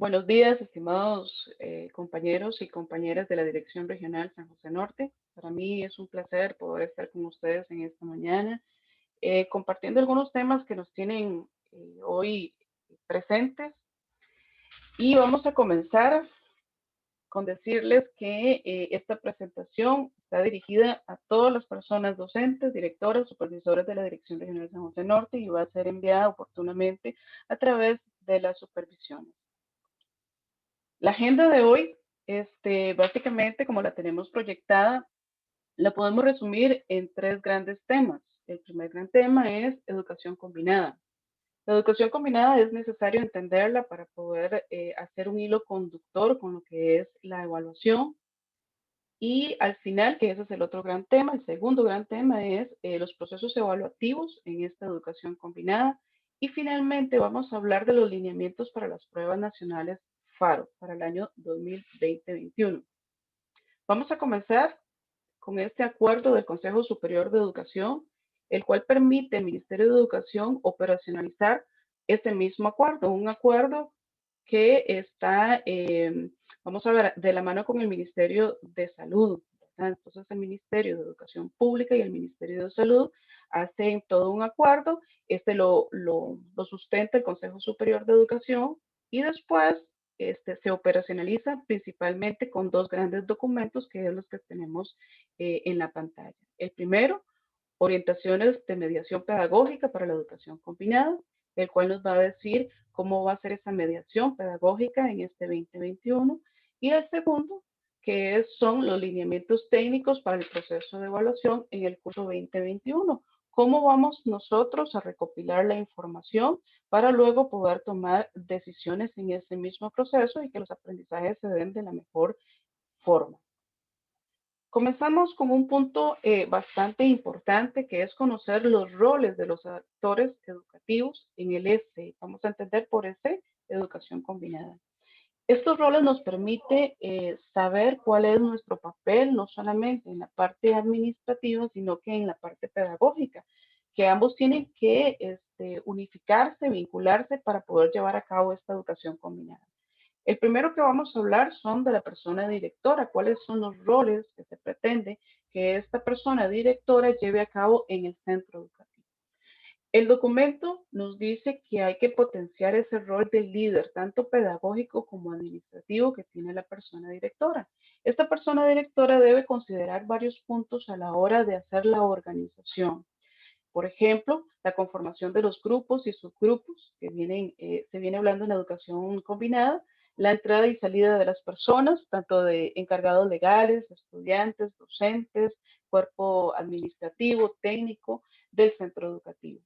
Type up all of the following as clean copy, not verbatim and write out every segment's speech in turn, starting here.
Buenos días, estimados compañeros y compañeras de la Dirección Regional San José Norte. Para mí es un placer poder estar con ustedes en esta mañana, compartiendo algunos temas que nos tienen hoy presentes. Y vamos a comenzar con decirles que esta presentación está dirigida a todas las personas docentes, directoras, supervisores de la Dirección Regional San José Norte y va a ser enviada oportunamente a través de las supervisiones. La agenda de hoy, básicamente, como la tenemos proyectada, la podemos resumir en tres grandes temas. El primer gran tema es educación combinada. La educación combinada es necesario entenderla para poder hacer un hilo conductor con lo que es la evaluación. Y al final, que ese es el otro gran tema, el segundo gran tema es los procesos evaluativos en esta educación combinada. Y finalmente vamos a hablar de los lineamientos para las pruebas nacionales FARO para el año 2020-21. Vamos a comenzar con este acuerdo del Consejo Superior de Educación, el cual permite al Ministerio de Educación operacionalizar ese mismo acuerdo, un acuerdo que está, vamos a ver, de la mano con el Ministerio de Salud. ¿Verdad? Entonces, el Ministerio de Educación Pública y el Ministerio de Salud hacen todo un acuerdo, lo sustenta el Consejo Superior de Educación y después se operacionaliza principalmente con dos grandes documentos que es los que tenemos en la pantalla. El primero, orientaciones de mediación pedagógica para la educación combinada, el cual nos va a decir cómo va a ser esa mediación pedagógica en este 2021. Y el segundo, que son los lineamientos técnicos para el proceso de evaluación en el curso 2021. ¿Cómo vamos nosotros a recopilar la información para luego poder tomar decisiones en ese mismo proceso y que los aprendizajes se den de la mejor forma? Comenzamos con un punto bastante importante que es conocer los roles de los actores educativos en el ESE. Vamos a entender por ESE, educación combinada. Estos roles nos permite saber cuál es nuestro papel, no solamente en la parte administrativa, sino que en la parte pedagógica, que ambos tienen que unificarse, vincularse para poder llevar a cabo esta educación combinada. El primero que vamos a hablar son de la persona directora, cuáles son los roles que se pretende que esta persona directora lleve a cabo en el centro educativo. El documento nos dice que hay que potenciar ese rol de líder, tanto pedagógico como administrativo, que tiene la persona directora. Esta persona directora debe considerar varios puntos a la hora de hacer la organización. Por ejemplo, la conformación de los grupos y subgrupos que se viene hablando en educación combinada, la entrada y salida de las personas, tanto de encargados legales, estudiantes, docentes, cuerpo administrativo, técnico del centro educativo.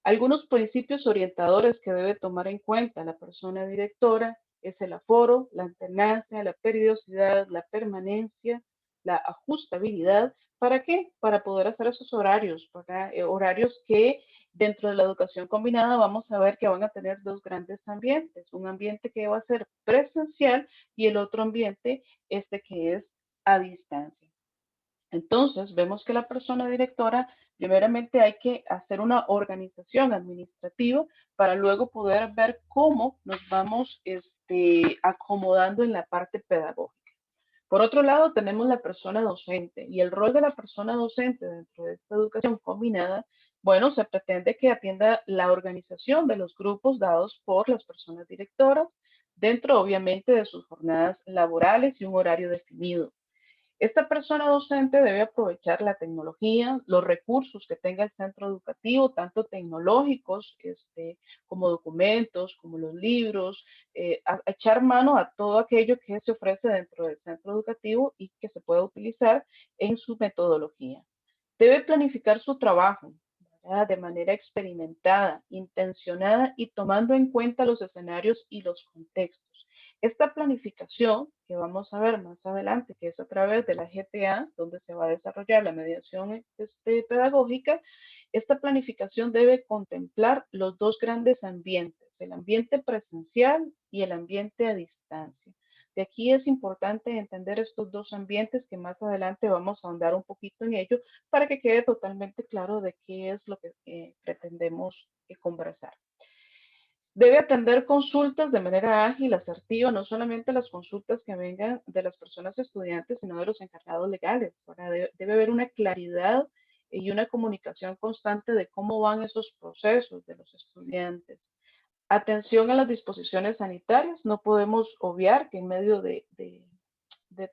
Algunos principios orientadores que debe tomar en cuenta la persona directora es el aforo, la alternancia, la periodicidad, la permanencia, la ajustabilidad. ¿Para qué? Para poder hacer esos horarios, horarios que dentro de la educación combinada vamos a ver que van a tener dos grandes ambientes. Un ambiente que va a ser presencial y el otro ambiente que es a distancia. Entonces, vemos que la persona directora, primeramente hay que hacer una organización administrativa para luego poder ver cómo nos vamos acomodando en la parte pedagógica. Por otro lado, tenemos la persona docente y el rol de la persona docente dentro de esta educación combinada, bueno, se pretende que atienda la organización de los grupos dados por las personas directoras, dentro obviamente de sus jornadas laborales y un horario definido. Esta persona docente debe aprovechar la tecnología, los recursos que tenga el centro educativo, tanto tecnológicos como documentos, como los libros, a echar mano a todo aquello que se ofrece dentro del centro educativo y que se pueda utilizar en su metodología. Debe planificar su trabajo, ¿verdad? De manera experimentada, intencionada y tomando en cuenta los escenarios y los contextos. Esta planificación, que vamos a ver más adelante, que es a través de la GTA, donde se va a desarrollar la mediación pedagógica, esta planificación debe contemplar los dos grandes ambientes, el ambiente presencial y el ambiente a distancia. De aquí es importante entender estos dos ambientes que más adelante vamos a ahondar un poquito en ello para que quede totalmente claro de qué es lo que pretendemos conversar. Debe atender consultas de manera ágil, asertiva, no solamente las consultas que vengan de las personas estudiantes, sino de los encargados legales. Ahora, debe haber una claridad y una comunicación constante de cómo van esos procesos de los estudiantes. Atención a las disposiciones sanitarias. No podemos obviar que en medio de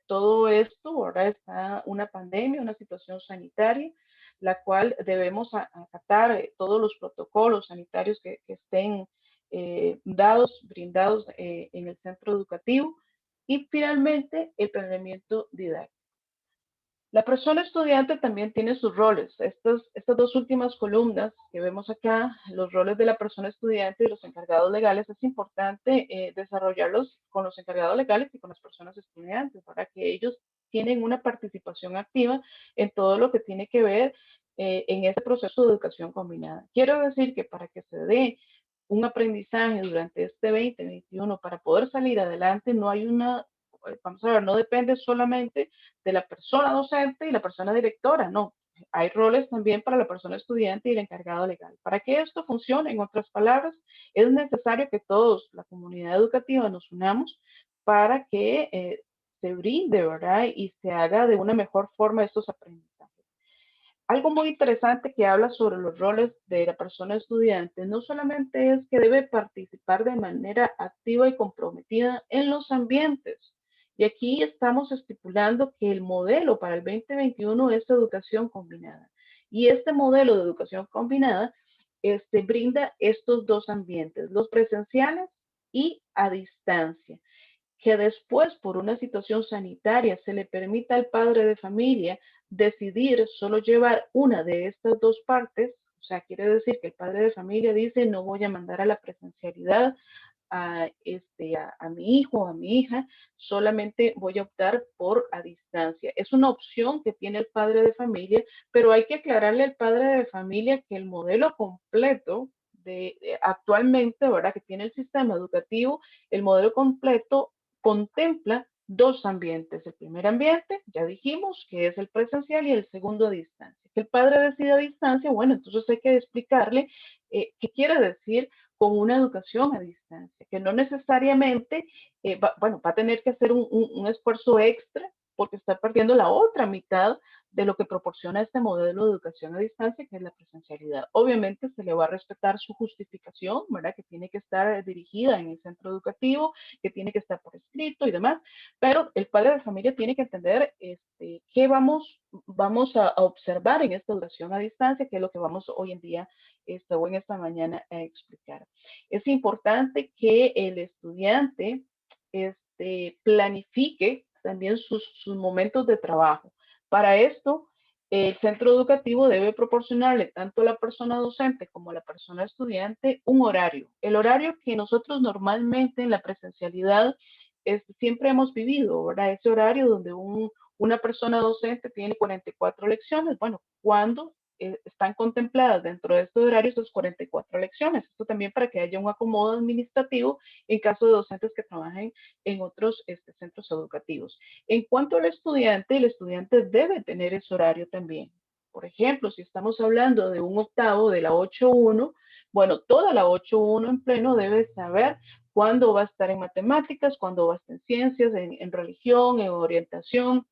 todo esto, ahora está una pandemia, una situación sanitaria, la cual debemos acatar todos los protocolos sanitarios que estén dados, brindados en el centro educativo. Y finalmente, el planeamiento didáctico. La persona estudiante también tiene sus roles. Estas dos últimas columnas que vemos acá, los roles de la persona estudiante y los encargados legales, es importante desarrollarlos con los encargados legales y con las personas estudiantes para que ellos tienen una participación activa en todo lo que tiene que ver en este proceso de educación combinada. Quiero decir que para que se dé un aprendizaje durante este 2021 para poder salir adelante, no hay una, vamos a ver, no depende solamente de la persona docente y la persona directora, no. Hay roles también para la persona estudiante y el encargado legal. Para que esto funcione, en otras palabras, es necesario que todos, la comunidad educativa, nos unamos para que se brinde, ¿verdad? Y se haga de una mejor forma estos aprendizajes. Algo muy interesante que habla sobre los roles de la persona estudiante no solamente es que debe participar de manera activa y comprometida en los ambientes. Y aquí estamos estipulando que el modelo para el 2021 es educación combinada. Y este modelo de educación combinada brinda estos dos ambientes, los presenciales y a distancia. Que después, por una situación sanitaria, se le permita al padre de familia decidir solo llevar una de estas dos partes, o sea, quiere decir que el padre de familia dice, no voy a mandar a la presencialidad a mi hijo o a mi hija, solamente voy a optar por a distancia. Es una opción que tiene el padre de familia, pero hay que aclararle al padre de familia que el modelo completo actualmente, ¿verdad? Que tiene el sistema educativo, el modelo completo contempla dos ambientes. El primer ambiente, ya dijimos, que es el presencial y el segundo a distancia. Que el padre decida a distancia, bueno, entonces hay que explicarle qué quiere decir con una educación a distancia, que no necesariamente, bueno, va a tener que hacer un esfuerzo extra porque está perdiendo la otra mitad de lo que proporciona este modelo de educación a distancia, que es la presencialidad. Obviamente se le va a respetar su justificación, ¿verdad? Que tiene que estar dirigida en el centro educativo, que tiene que estar por escrito y demás, pero el padre de familia tiene que entender qué vamos a observar en esta educación a distancia, que es lo que vamos hoy en día o en esta mañana a explicar. Es importante que el estudiante planifique también sus momentos de trabajo. Para esto, el centro educativo debe proporcionarle tanto a la persona docente como a la persona estudiante un horario. El horario que nosotros normalmente en la presencialidad siempre hemos vivido, ¿verdad? Ese horario donde una persona docente tiene 44 lecciones. Bueno, ¿cuándo están contempladas dentro de estos horarios esas 44 lecciones? Esto también para que haya un acomodo administrativo en caso de docentes que trabajen en otros centros educativos. En cuanto al estudiante, el estudiante debe tener ese horario también. Por ejemplo, si estamos hablando de un octavo de la 8.1, bueno, toda la 8.1 en pleno debe saber cuándo va a estar en matemáticas, cuándo va a estar en ciencias, en religión, en orientación,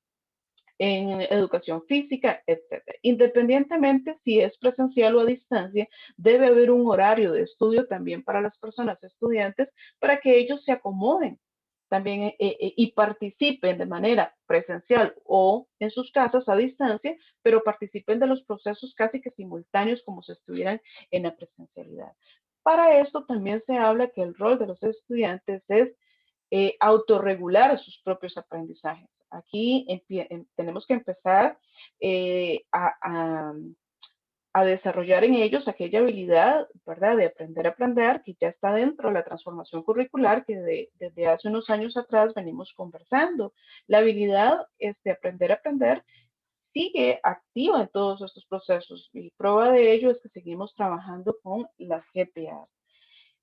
en educación física, etcétera. Independientemente si es presencial o a distancia, debe haber un horario de estudio también para las personas estudiantes para que ellos se acomoden también y participen de manera presencial o en sus casas a distancia, pero participen de los procesos casi que simultáneos como si estuvieran en la presencialidad. Para esto también se habla que el rol de los estudiantes es autorregular sus propios aprendizajes. Aquí tenemos que empezar eh, a, a, a, desarrollar en ellos aquella habilidad, ¿verdad?, de aprender a aprender, que ya está dentro de la transformación curricular que desde hace unos años atrás venimos conversando. La habilidad de aprender a aprender sigue activa en todos estos procesos y prueba de ello es que seguimos trabajando con las GTA.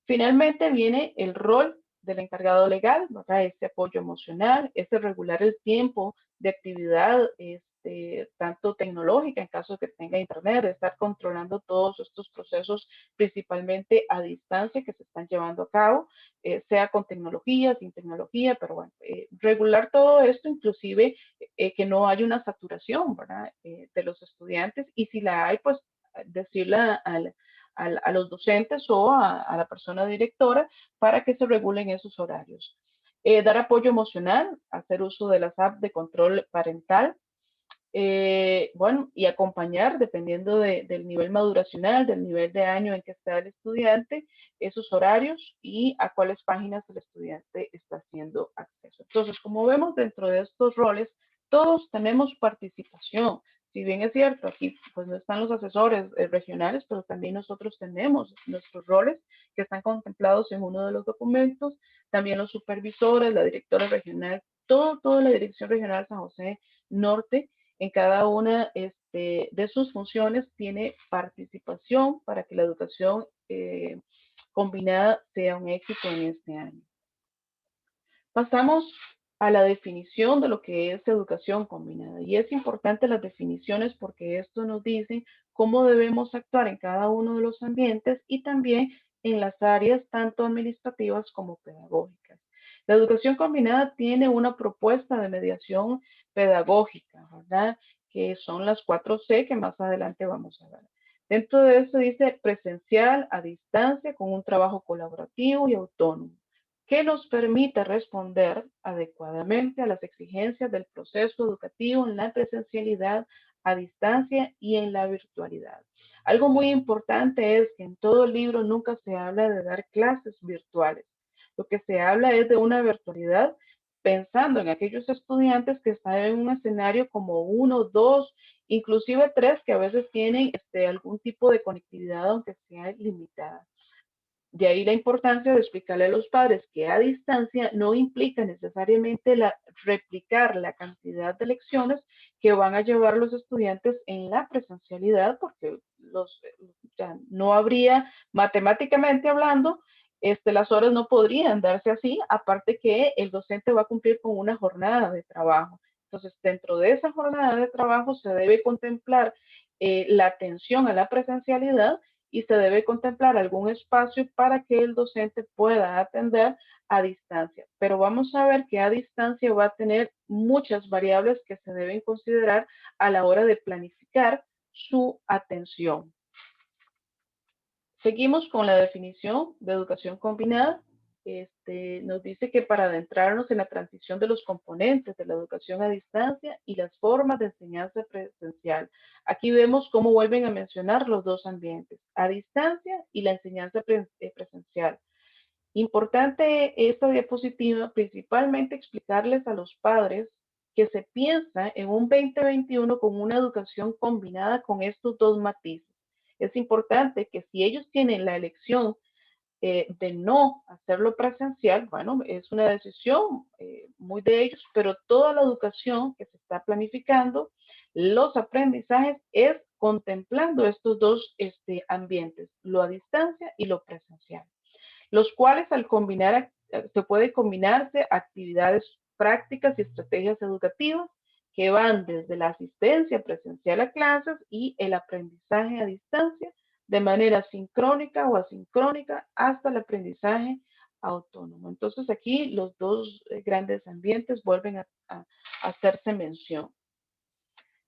Finalmente viene el rol del encargado legal, ¿verdad? Este apoyo emocional, este regular el tiempo de actividad tanto tecnológica, en caso de que tenga internet, de estar controlando todos estos procesos, principalmente a distancia, que se están llevando a cabo, sea con tecnología, sin tecnología, pero bueno, regular todo esto, inclusive que no haya una saturación, ¿verdad? De los estudiantes, y si la hay, pues decirle a los docentes o a la persona directora para que se regulen esos horarios. Dar apoyo emocional, hacer uso de las apps de control parental, bueno, y acompañar, dependiendo del nivel maduracional, del nivel de año en que está el estudiante, esos horarios y a cuáles páginas el estudiante está haciendo acceso. Entonces, como vemos dentro de estos roles, todos tenemos participación. Si bien es cierto, aquí pues no están los asesores regionales, pero también nosotros tenemos nuestros roles que están contemplados en uno de los documentos, también los supervisores, la directora regional, toda la Dirección Regional San José Norte, en cada una de sus funciones tiene participación para que la educación combinada sea un éxito en este año. Pasamos a la definición de lo que es educación combinada. Y es importante las definiciones porque esto nos dice cómo debemos actuar en cada uno de los ambientes y también en las áreas tanto administrativas como pedagógicas. La educación combinada tiene una propuesta de mediación pedagógica, ¿verdad? Que son las 4C que más adelante vamos a ver. Dentro de eso dice presencial, a distancia, con un trabajo colaborativo y autónomo que nos permita responder adecuadamente a las exigencias del proceso educativo en la presencialidad, a distancia y en la virtualidad. Algo muy importante es que en todo el libro nunca se habla de dar clases virtuales. Lo que se habla es de una virtualidad pensando en aquellos estudiantes que están en un escenario como uno, dos, inclusive tres, que a veces tienen algún tipo de conectividad, aunque sea limitada. De ahí la importancia de explicarle a los padres que a distancia no implica necesariamente replicar la cantidad de lecciones que van a llevar los estudiantes en la presencialidad, porque ya no habría, matemáticamente hablando, las horas no podrían darse así, aparte que el docente va a cumplir con una jornada de trabajo. Entonces, dentro de esa jornada de trabajo se debe contemplar la atención a la presencialidad y se debe contemplar algún espacio para que el docente pueda atender a distancia. Pero vamos a ver que a distancia va a tener muchas variables que se deben considerar a la hora de planificar su atención. Seguimos con la definición de educación combinada. Nos dice que para adentrarnos en la transición de los componentes de la educación a distancia y las formas de enseñanza presencial. Aquí vemos cómo vuelven a mencionar los dos ambientes, a distancia y la enseñanza presencial. Importante esta diapositiva, principalmente explicarles a los padres que se piensa en un 2021 con una educación combinada con estos dos matices. Es importante que si ellos tienen la elección de no hacerlo presencial, bueno, es una decisión muy de ellos, pero toda la educación que se está planificando, los aprendizajes es contemplando estos dos ambientes, lo a distancia y lo presencial, los cuales al combinar, se puede combinarse actividades prácticas y estrategias educativas que van desde la asistencia presencial a clases y el aprendizaje a distancia de manera sincrónica o asincrónica hasta el aprendizaje autónomo. Entonces aquí los dos grandes ambientes vuelven a hacerse mención.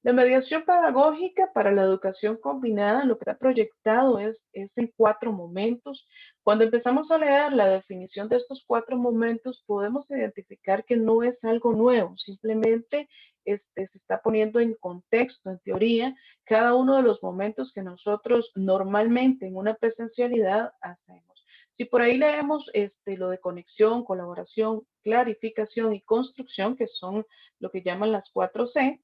La mediación pedagógica para la educación combinada, lo que está proyectado es en 4 momentos. Cuando empezamos a leer la definición de estos 4 momentos, podemos identificar que no es algo nuevo, simplemente se está poniendo en contexto, en teoría, cada uno de los momentos que nosotros normalmente en una presencialidad hacemos. Si por ahí leemos lo de conexión, colaboración, clarificación y construcción, que son lo que llaman las 4C,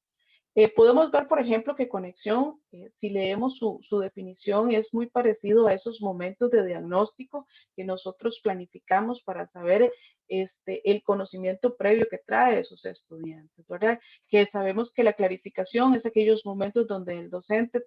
podemos ver, por ejemplo, que conexión, si leemos su definición, es muy parecido a esos momentos de diagnóstico que nosotros planificamos para saber el conocimiento previo que trae esos estudiantes, ¿verdad? Que sabemos que la clarificación es aquellos momentos donde el docente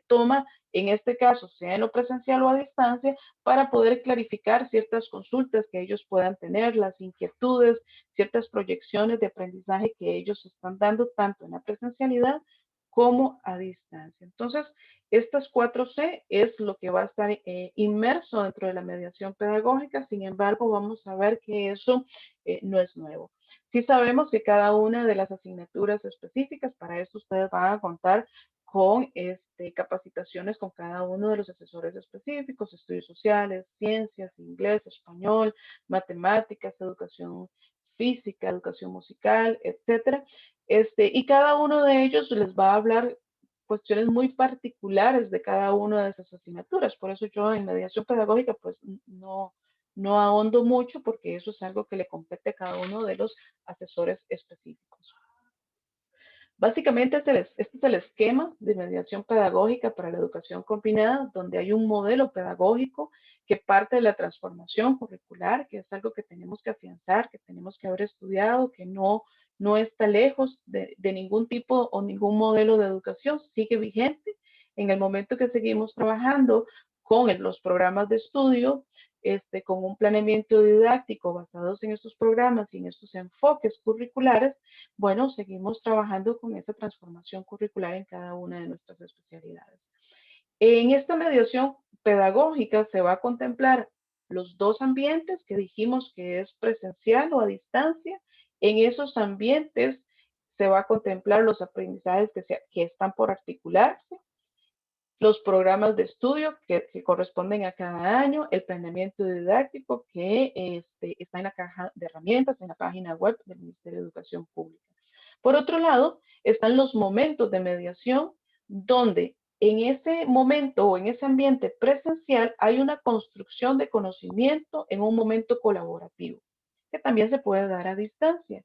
toma, en este caso, sea en lo presencial o a distancia, para poder clarificar ciertas consultas que ellos puedan tener, las inquietudes, ciertas proyecciones de aprendizaje que ellos están dando tanto en la presencialidad presencialidad como a distancia. Entonces, estas 4C es lo que va a estar inmerso dentro de la mediación pedagógica. Sin embargo, vamos a ver que eso no es nuevo. Sí sabemos que cada una de las asignaturas específicas, para esto ustedes van a contar con capacitaciones con cada uno de los asesores específicos, estudios sociales, ciencias, inglés, español, matemáticas, educación física, educación musical, etcétera. Y cada uno de ellos les va a hablar cuestiones muy particulares de cada una de esas asignaturas. Por eso yo en mediación pedagógica pues no ahondo mucho porque eso es algo que le compete a cada uno de los asesores específicos. Básicamente este es el esquema de mediación pedagógica para la educación combinada, donde hay un modelo pedagógico que parte de la transformación curricular, que es algo que tenemos que afianzar, que tenemos que haber estudiado, que no está lejos de ningún tipo o ningún modelo de educación, sigue vigente en el momento que seguimos trabajando con los programas de estudio, con un planeamiento didáctico basados en estos programas y en estos enfoques curriculares. Bueno, seguimos trabajando con esa transformación curricular en cada una de nuestras especialidades. En esta mediación pedagógica se va a contemplar los dos ambientes que dijimos que es presencial o a distancia. En esos ambientes se va a contemplar los aprendizajes que están por articularse, los programas de estudio que corresponden a cada año, el planeamiento didáctico que está en la caja de herramientas, en la página web del Ministerio de Educación Pública. Por otro lado, están los momentos de mediación donde en ese momento o en ese ambiente presencial hay una construcción de conocimiento en un momento colaborativo, que también se puede dar a distancia.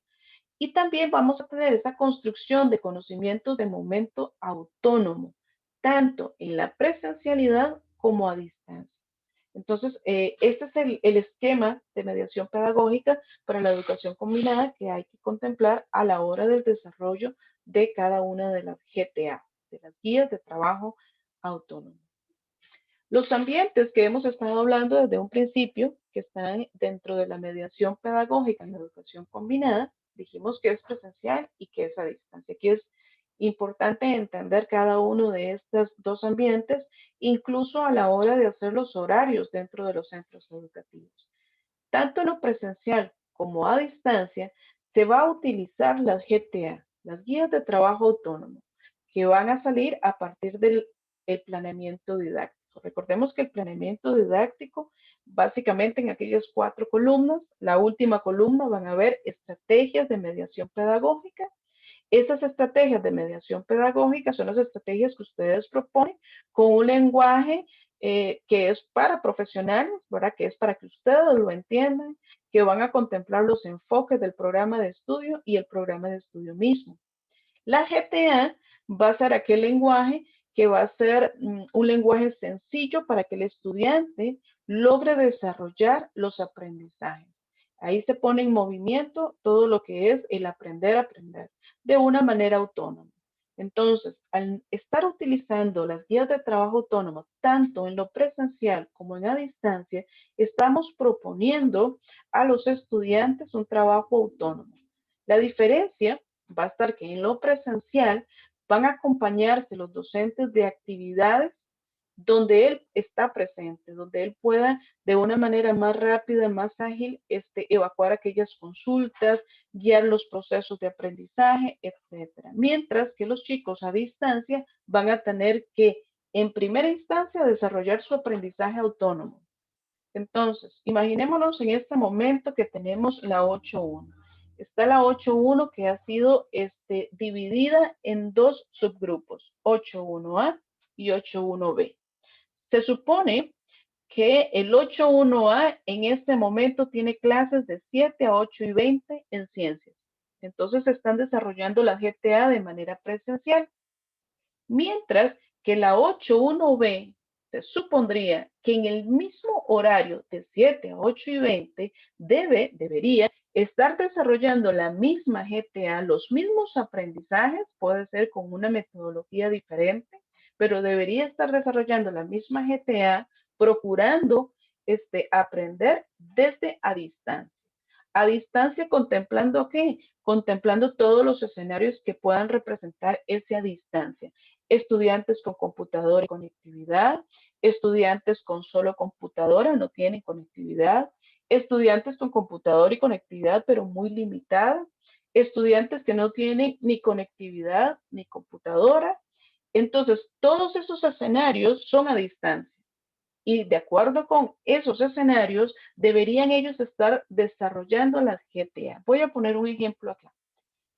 Y también vamos a tener esa construcción de conocimientos de momento autónomo, tanto en la presencialidad como a distancia. Entonces, este es el esquema de mediación pedagógica para la educación combinada que hay que contemplar a la hora del desarrollo de cada una de las GTA, de las guías de trabajo autónomo. Los ambientes que hemos estado hablando desde un principio, que están dentro de la mediación pedagógica en la educación combinada, dijimos que es presencial y que es a distancia. Aquí es importante entender cada uno de estos dos ambientes, incluso a la hora de hacer los horarios dentro de los centros educativos. Tanto en lo presencial como a distancia, se va a utilizar las GTA, las guías de trabajo autónomo, que van a salir a partir del planeamiento didáctico. Recordemos que el planeamiento didáctico, básicamente en aquellas 4 columnas, la última columna van a ver estrategias de mediación pedagógica. Esas estrategias de mediación pedagógica son las estrategias que ustedes proponen con un lenguaje que es para profesionales, ¿verdad? Que es para que ustedes lo entiendan, que van a contemplar los enfoques del programa de estudio y el programa de estudio mismo. La GTA va a ser aquel lenguaje que va a ser un lenguaje sencillo para que el estudiante logre desarrollar los aprendizajes. Ahí se pone en movimiento todo lo que es el aprender a aprender de una manera autónoma. Entonces, al estar utilizando las guías de trabajo autónomo, tanto en lo presencial como en la distancia, estamos proponiendo a los estudiantes un trabajo autónomo. La diferencia va a estar que en lo presencial van a acompañarse los docentes de actividades donde él está presente, donde él pueda de una manera más rápida, más ágil, evacuar aquellas consultas, guiar los procesos de aprendizaje, etcétera. Mientras que los chicos a distancia van a tener que, en primera instancia, desarrollar su aprendizaje autónomo. Entonces, imaginémonos en este momento que tenemos la 8.1. Está la 8.1 que ha sido dividida en dos subgrupos, 8.1A y 8.1B. Se supone que el 8.1A en este momento tiene clases de 7 a 8 y 20 en ciencias. Entonces se están desarrollando la GTA de manera presencial. Mientras que la 8.1B se supondría que en el mismo horario de 7 a 8 y 20 debería estar desarrollando la misma GTA, los mismos aprendizajes, puede ser con una metodología diferente, pero debería estar desarrollando la misma GTA, procurando aprender desde a distancia. A distancia, ¿contemplando qué? Contemplando todos los escenarios que puedan representar ese a distancia. Estudiantes con computadora y conectividad, estudiantes con solo computadora, no tienen conectividad, estudiantes con computadora y conectividad, pero muy limitada, estudiantes que no tienen ni conectividad ni computadora. Entonces, todos esos escenarios son a distancia. Y de acuerdo con esos escenarios, deberían ellos estar desarrollando las GTA. Voy a poner un ejemplo acá.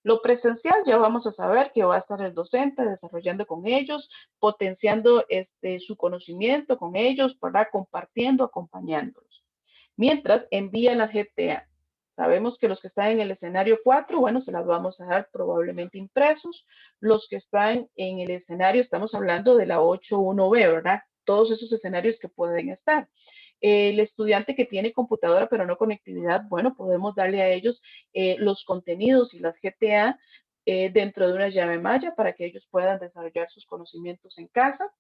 Lo presencial ya vamos a saber que va a estar el docente desarrollando con ellos, potenciando su conocimiento con ellos, para compartiendo, acompañándolos. Mientras envía la GTA. Sabemos que los que están en el escenario 4, bueno, se las vamos a dar probablemente impresos. Los que están en el escenario, estamos hablando de la 8.1b, ¿verdad? Todos esos escenarios que pueden estar. El estudiante que tiene computadora pero no conectividad, bueno, podemos darle a ellos los contenidos y las GTA dentro de una llave malla para que ellos puedan desarrollar sus conocimientos en casa.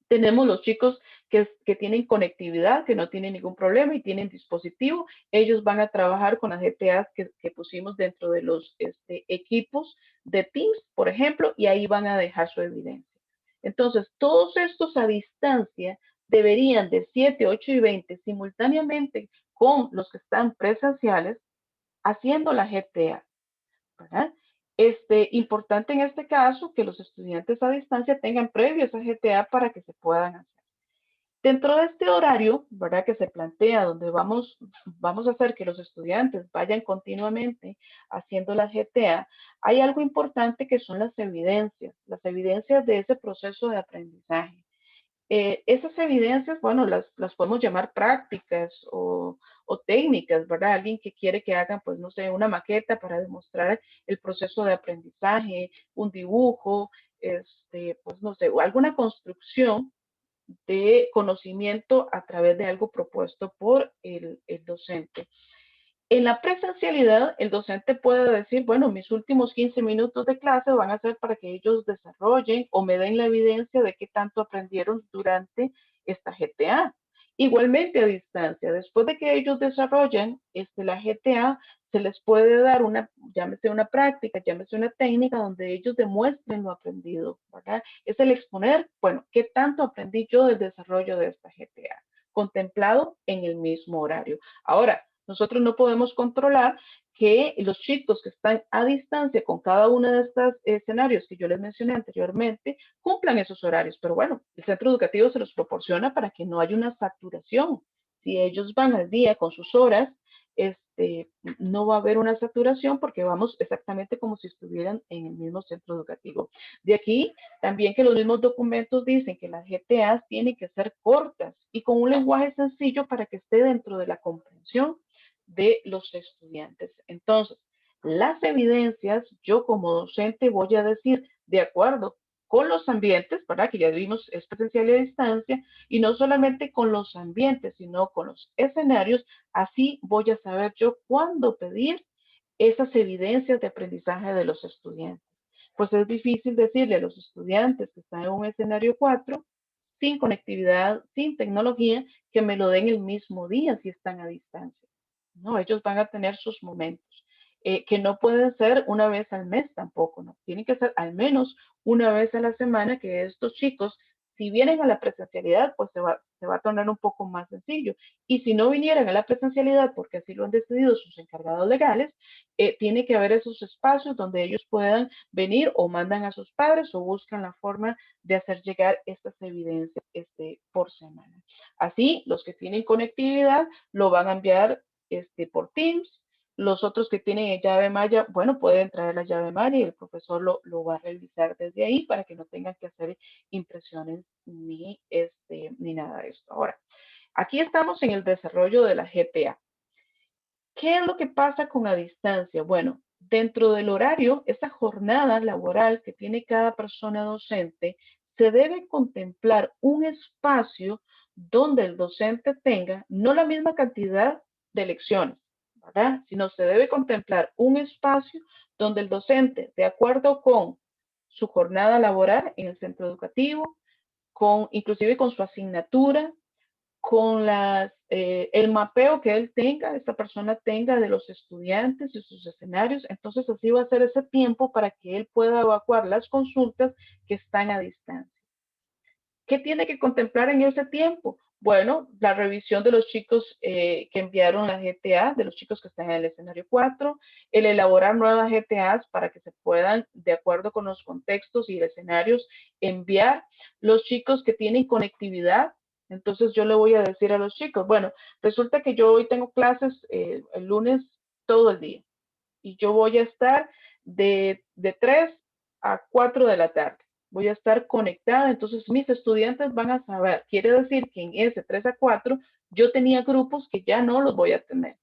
Tenemos los chicos que tienen conectividad, que no tienen ningún problema y tienen dispositivo. Ellos van a trabajar con las GTAs que pusimos dentro de los equipos de Teams, por ejemplo, y ahí van a dejar su evidencia. Entonces, todos estos a distancia deberían de 7, 8 y 20 simultáneamente con los que están presenciales haciendo la GTA, ¿verdad? Importante en este caso que los estudiantes a distancia tengan previo esa GTA para que se puedan hacer. Dentro de este horario, ¿verdad? Que se plantea, donde vamos a hacer que los estudiantes vayan continuamente haciendo la GTA, hay algo importante que son las evidencias de ese proceso de aprendizaje. Esas evidencias, bueno, las podemos llamar prácticas o técnicas, ¿verdad? Alguien que quiere que hagan, pues, no sé, una maqueta para demostrar el proceso de aprendizaje, un dibujo, pues, no sé, o alguna construcción de conocimiento a través de algo propuesto por el docente. En la presencialidad, el docente puede decir, bueno, mis últimos 15 minutos de clase van a ser para que ellos desarrollen o me den la evidencia de qué tanto aprendieron durante esta GTA. Igualmente a distancia, después de que ellos desarrollen la GTA, se les puede dar una, llámese una práctica, llámese una técnica donde ellos demuestren lo aprendido, ¿verdad? Es el exponer, bueno, qué tanto aprendí yo del desarrollo de esta GTA, contemplado en el mismo horario. Ahora, nosotros no podemos controlar que los chicos que están a distancia con cada uno de estos escenarios que yo les mencioné anteriormente cumplan esos horarios, pero bueno, el centro educativo se los proporciona para que no haya una saturación. Si ellos van al día con sus horas, no va a haber una saturación porque vamos exactamente como si estuvieran en el mismo centro educativo. De aquí también que los mismos documentos dicen que las GTAs tienen que ser cortas y con un lenguaje sencillo para que esté dentro de la comprensión de los estudiantes. Entonces, las evidencias, yo como docente voy a decir, de acuerdo con los ambientes, ¿verdad? Que ya vimos es presencial y a distancia, y no solamente con los ambientes, sino con los escenarios, así voy a saber yo cuándo pedir esas evidencias de aprendizaje de los estudiantes. Pues es difícil decirle a los estudiantes que están en un escenario 4, sin conectividad, sin tecnología, que me lo den el mismo día si están a distancia. No, ellos van a tener sus momentos, que no pueden ser una vez al mes tampoco, ¿no? Tienen que ser al menos una vez a la semana que estos chicos, si vienen a la presencialidad, pues se va a tornar un poco más sencillo. Y si no vinieran a la presencialidad, porque así lo han decidido sus encargados legales, tiene que haber esos espacios donde ellos puedan venir o mandan a sus padres o buscan la forma de hacer llegar estas evidencias por semana. Así, los que tienen conectividad lo van a enviar por Teams. Los otros que tienen llave malla, bueno, pueden traer la llave malla y el profesor lo va a revisar desde ahí para que no tengan que hacer impresiones ni nada de esto. Ahora, aquí estamos en el desarrollo de la GTA. ¿Qué es lo que pasa con la distancia? Bueno, dentro del horario, esa jornada laboral que tiene cada persona docente, se debe contemplar un espacio donde el docente tenga no la misma cantidad de lecciones, ¿verdad? Sino se debe contemplar un espacio donde el docente, de acuerdo con su jornada laboral en el centro educativo, inclusive con su asignatura, con el mapeo que él tenga, esta persona tenga de los estudiantes y sus escenarios. Entonces así va a ser ese tiempo para que él pueda evacuar las consultas que están a distancia. ¿Qué tiene que contemplar en ese tiempo? Bueno, la revisión de los chicos que enviaron la GTA, de los chicos que están en el escenario 4, el elaborar nuevas GTAs para que se puedan, de acuerdo con los contextos y escenarios, enviar los chicos que tienen conectividad. Entonces yo le voy a decir a los chicos, bueno, resulta que yo hoy tengo clases el lunes todo el día y yo voy a estar de 3 a 4 de la tarde. Voy a estar conectada, entonces mis estudiantes van a saber. Quiere decir que en ese 3 a 4 yo tenía grupos que ya no los voy a tener.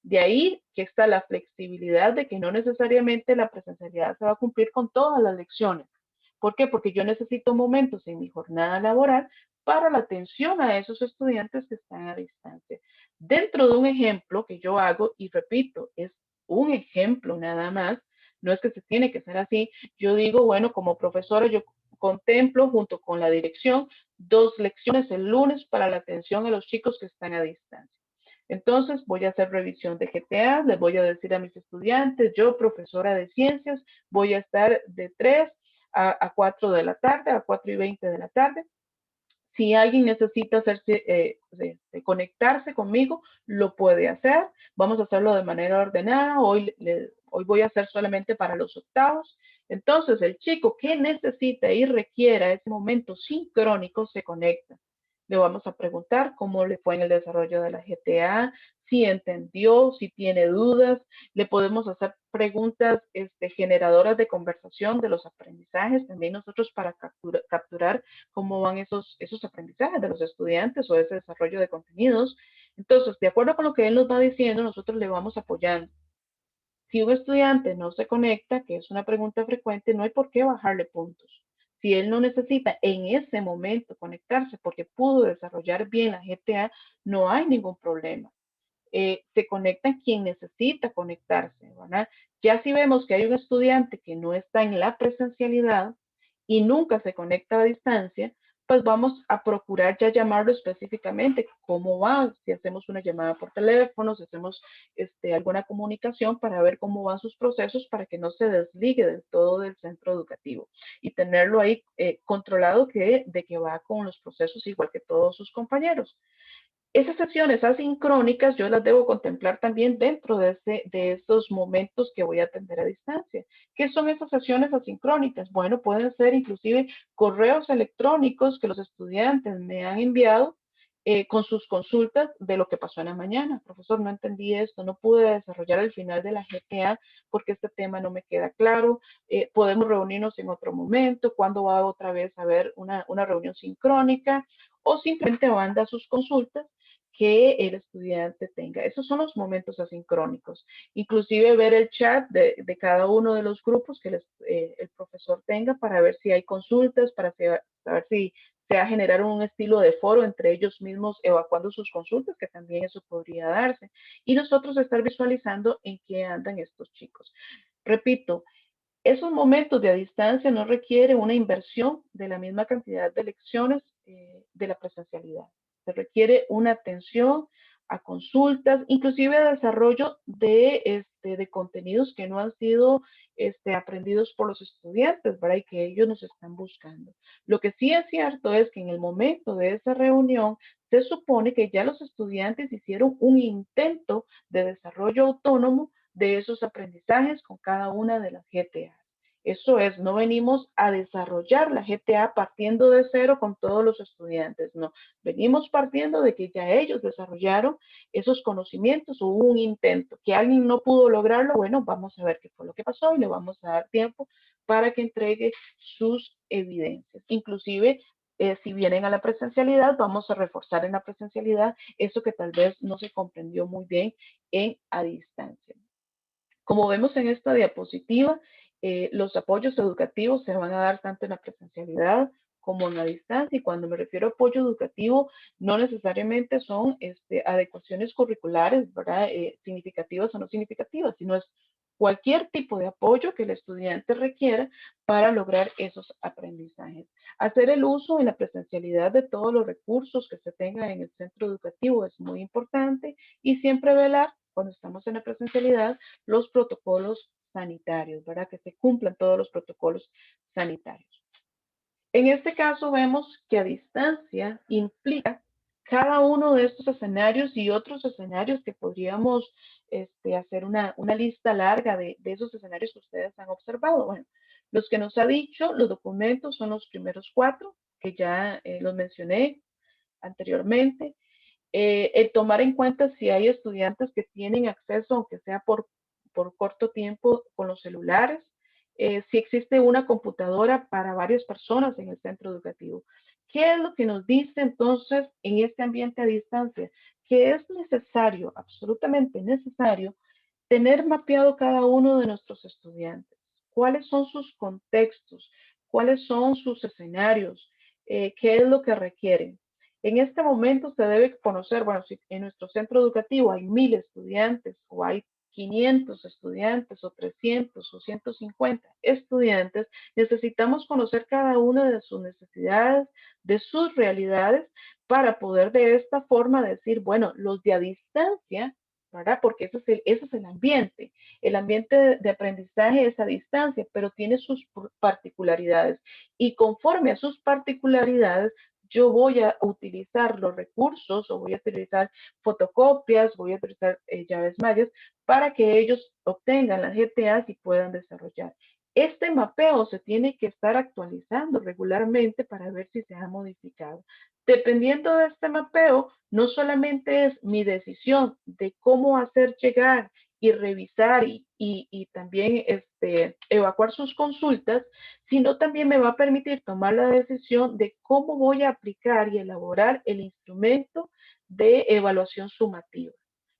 De ahí que está la flexibilidad de que no necesariamente la presencialidad se va a cumplir con todas las lecciones. ¿Por qué? Porque yo necesito momentos en mi jornada laboral para la atención a esos estudiantes que están a distancia. Dentro de un ejemplo que yo hago, y repito, es un ejemplo nada más, no es que se tiene que hacer así, yo digo, bueno, como profesora yo contemplo junto con la dirección 2 lecciones el lunes para la atención a los chicos que están a distancia. Entonces voy a hacer revisión de GTA, les voy a decir a mis estudiantes, yo profesora de ciencias, voy a estar de 3 a 4 de la tarde, a 4:20 de la tarde. Si alguien necesita hacerse, de conectarse conmigo, lo puede hacer. Vamos a hacerlo de manera ordenada. Hoy voy a hacer solamente para los octavos. Entonces, el chico que necesita y requiera ese momento sincrónico se conecta. Le vamos a preguntar cómo le fue en el desarrollo de la GTA, si entendió, si tiene dudas. Le podemos hacer preguntas generadoras de conversación de los aprendizajes, también nosotros para capturar cómo van esos aprendizajes de los estudiantes o ese desarrollo de contenidos. Entonces, de acuerdo con lo que él nos va diciendo, nosotros le vamos apoyando. Si un estudiante no se conecta, que es una pregunta frecuente, no hay por qué bajarle puntos. Si él no necesita en ese momento conectarse porque pudo desarrollar bien la GTA, no hay ningún problema. Se conecta quien necesita conectarse, ¿verdad? Ya si vemos que hay un estudiante que no está en la presencialidad y nunca se conecta a distancia, pues vamos a procurar ya llamarlo específicamente, cómo va, si hacemos una llamada por teléfono, si hacemos alguna comunicación para ver cómo van sus procesos para que no se desligue del todo del centro educativo y tenerlo ahí controlado de que va con los procesos igual que todos sus compañeros. Esas sesiones asincrónicas yo las debo contemplar también dentro de esos momentos que voy a atender a distancia. ¿Qué son esas sesiones asincrónicas? Bueno, pueden ser inclusive correos electrónicos que los estudiantes me han enviado con sus consultas de lo que pasó en la mañana. Profesor, no entendí esto, no pude desarrollar el final de la GTA porque este tema no me queda claro. Podemos reunirnos en otro momento, cuándo va otra vez a haber una reunión sincrónica o simplemente manda sus consultas que el estudiante tenga. Esos son los momentos asincrónicos. Inclusive ver el chat de cada uno de los grupos que el profesor tenga para ver si hay consultas, para saber si se va a generar un estilo de foro entre ellos mismos evacuando sus consultas, que también eso podría darse. Y nosotros estar visualizando en qué andan estos chicos. Repito, esos momentos de a distancia no requieren una inversión de la misma cantidad de lecciones de la presencialidad. Se requiere una atención a consultas, inclusive a desarrollo de contenidos que no han sido aprendidos por los estudiantes, ¿verdad? Y que ellos nos están buscando. Lo que sí es cierto es que en el momento de esa reunión se supone que ya los estudiantes hicieron un intento de desarrollo autónomo de esos aprendizajes con cada una de las GTA. Eso es, no venimos a desarrollar la GTA partiendo de cero con todos los estudiantes, no. Venimos partiendo de que ya ellos desarrollaron esos conocimientos o un intento. Que alguien no pudo lograrlo, bueno, vamos a ver qué fue lo que pasó y le vamos a dar tiempo para que entregue sus evidencias. Inclusive, si vienen a la presencialidad, vamos a reforzar en la presencialidad eso que tal vez no se comprendió muy bien a distancia. Como vemos en esta diapositiva, los apoyos educativos se van a dar tanto en la presencialidad como en la distancia. Y cuando me refiero a apoyo educativo, no necesariamente son adecuaciones curriculares, ¿verdad? Significativas o no significativas, sino es cualquier tipo de apoyo que el estudiante requiera para lograr esos aprendizajes. Hacer el uso en la presencialidad de todos los recursos que se tengan en el centro educativo es muy importante y siempre velar, cuando estamos en la presencialidad, los protocolos sanitarios, ¿verdad? Que se cumplan todos los protocolos sanitarios. En este caso vemos que a distancia implica cada uno de estos escenarios y otros escenarios que podríamos hacer una lista larga de esos escenarios que ustedes han observado. Bueno, los que nos ha dicho los documentos son los primeros cuatro, que ya los mencioné anteriormente. El tomar en cuenta si hay estudiantes que tienen acceso, aunque sea por corto tiempo, con los celulares, si existe una computadora para varias personas en el centro educativo. ¿Qué es lo que nos dice entonces en este ambiente a distancia? Que es necesario, absolutamente necesario, tener mapeado cada uno de nuestros estudiantes. ¿Cuáles son sus contextos? ¿Cuáles son sus escenarios? ¿Qué es lo que requieren? En este momento se debe conocer, bueno, si en nuestro centro educativo hay 1000 estudiantes o hay 500 estudiantes o 300 o 150 estudiantes, necesitamos conocer cada una de sus necesidades, de sus realidades, para poder de esta forma decir, bueno, los de a distancia, ¿verdad? Porque ese es el ambiente de aprendizaje es a distancia, pero tiene sus particularidades y conforme a sus particularidades yo voy a utilizar los recursos o voy a utilizar fotocopias, voy a utilizar llaves mayas para que ellos obtengan las GTAs y puedan desarrollar. Este mapeo se tiene que estar actualizando regularmente para ver si se ha modificado. Dependiendo de este mapeo, no solamente es mi decisión de cómo hacer llegar y revisar y también evacuar sus consultas, sino también me va a permitir tomar la decisión de cómo voy a aplicar y elaborar el instrumento de evaluación sumativa.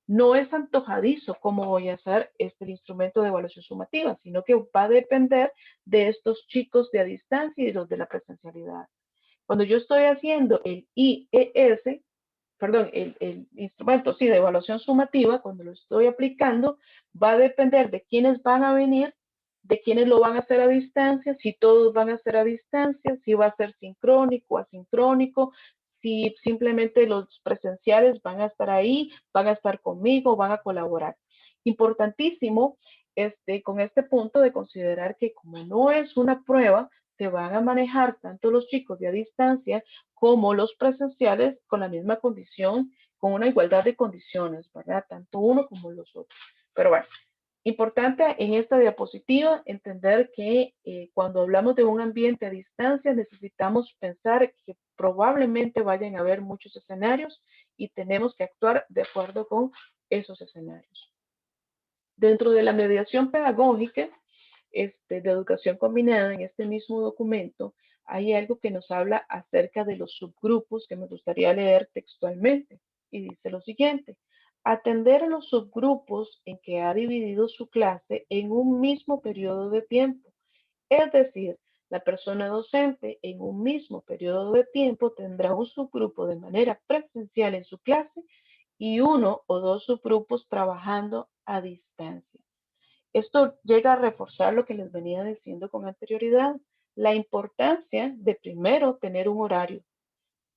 No es antojadizo cómo voy a hacer este instrumento de evaluación sumativa, sino que va a depender de estos chicos de a distancia y de los de la presencialidad. Cuando yo estoy haciendo el IES, perdón, el instrumento sí, de evaluación sumativa, cuando lo estoy aplicando, va a depender de quiénes van a venir, de quiénes lo van a hacer a distancia, si todos van a hacer a distancia, si va a ser sincrónico, asincrónico, si simplemente los presenciales van a estar ahí, van a estar conmigo, van a colaborar. Importantísimo con este punto de considerar que como no es una prueba, se van a manejar tanto los chicos de a distancia como los presenciales con la misma condición, con una igualdad de condiciones, ¿verdad? Tanto uno como los otros. Pero bueno, importante en esta diapositiva entender que cuando hablamos de un ambiente a distancia necesitamos pensar que probablemente vayan a haber muchos escenarios y tenemos que actuar de acuerdo con esos escenarios. Dentro de la mediación pedagógica de educación combinada, en este mismo documento, hay algo que nos habla acerca de los subgrupos que me gustaría leer textualmente. Y dice lo siguiente: atender a los subgrupos en que ha dividido su clase en un mismo periodo de tiempo. Es decir, la persona docente en un mismo periodo de tiempo tendrá un subgrupo de manera presencial en su clase y uno o dos subgrupos trabajando a distancia. Esto llega a reforzar lo que les venía diciendo con anterioridad, la importancia de primero tener un horario.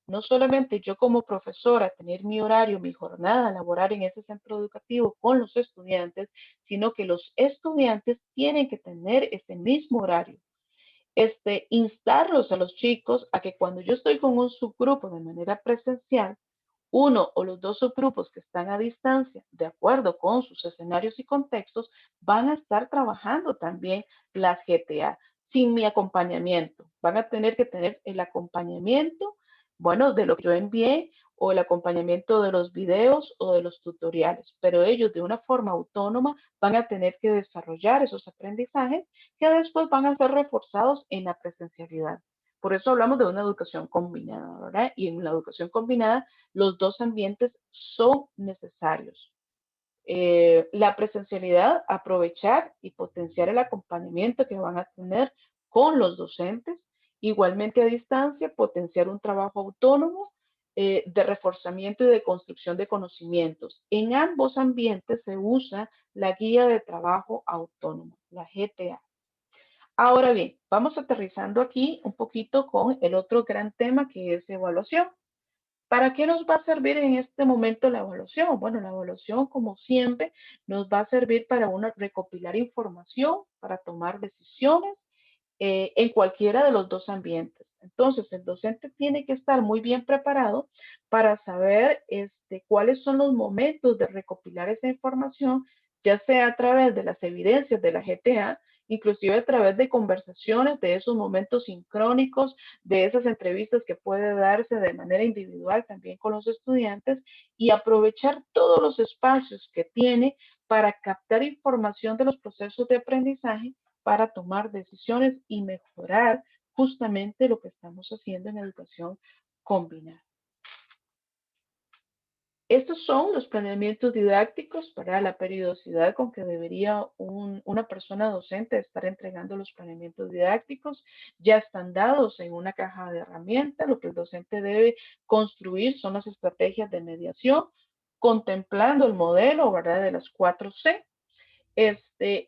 No solamente yo como profesora tener mi horario, mi jornada laboral en ese centro educativo con los estudiantes, sino que los estudiantes tienen que tener ese mismo horario. Instarlos a los chicos a que cuando yo estoy con un subgrupo de manera presencial, uno o los dos subgrupos que están a distancia, de acuerdo con sus escenarios y contextos, van a estar trabajando también las GTA sin mi acompañamiento. Van a tener que tener el acompañamiento, bueno, de lo que yo envié o el acompañamiento de los videos o de los tutoriales, pero ellos de una forma autónoma van a tener que desarrollar esos aprendizajes que después van a ser reforzados en la presencialidad. Por eso hablamos de una educación combinada, ¿verdad? Y en la educación combinada los dos ambientes son necesarios. La presencialidad, aprovechar y potenciar el acompañamiento que van a tener con los docentes, igualmente a distancia, potenciar un trabajo autónomo de reforzamiento y de construcción de conocimientos. En ambos ambientes se usa la guía de trabajo autónomo, la GTA. Ahora bien, vamos aterrizando aquí un poquito con el otro gran tema que es evaluación. ¿Para qué nos va a servir en este momento la evaluación? Bueno, la evaluación, como siempre, nos va a servir para recopilar información, para tomar decisiones en cualquiera de los dos ambientes. Entonces, el docente tiene que estar muy bien preparado para saber cuáles son los momentos de recopilar esa información, ya sea a través de las evidencias de la GTA, inclusive a través de conversaciones, de esos momentos sincrónicos, de esas entrevistas que puede darse de manera individual también con los estudiantes y aprovechar todos los espacios que tiene para captar información de los procesos de aprendizaje para tomar decisiones y mejorar justamente lo que estamos haciendo en educación combinada. Estos son los planeamientos didácticos para la periodicidad con que debería una persona docente estar entregando los planeamientos didácticos. Ya están dados en una caja de herramientas. Lo que el docente debe construir son las estrategias de mediación, contemplando el modelo, ¿verdad?, de las 4C.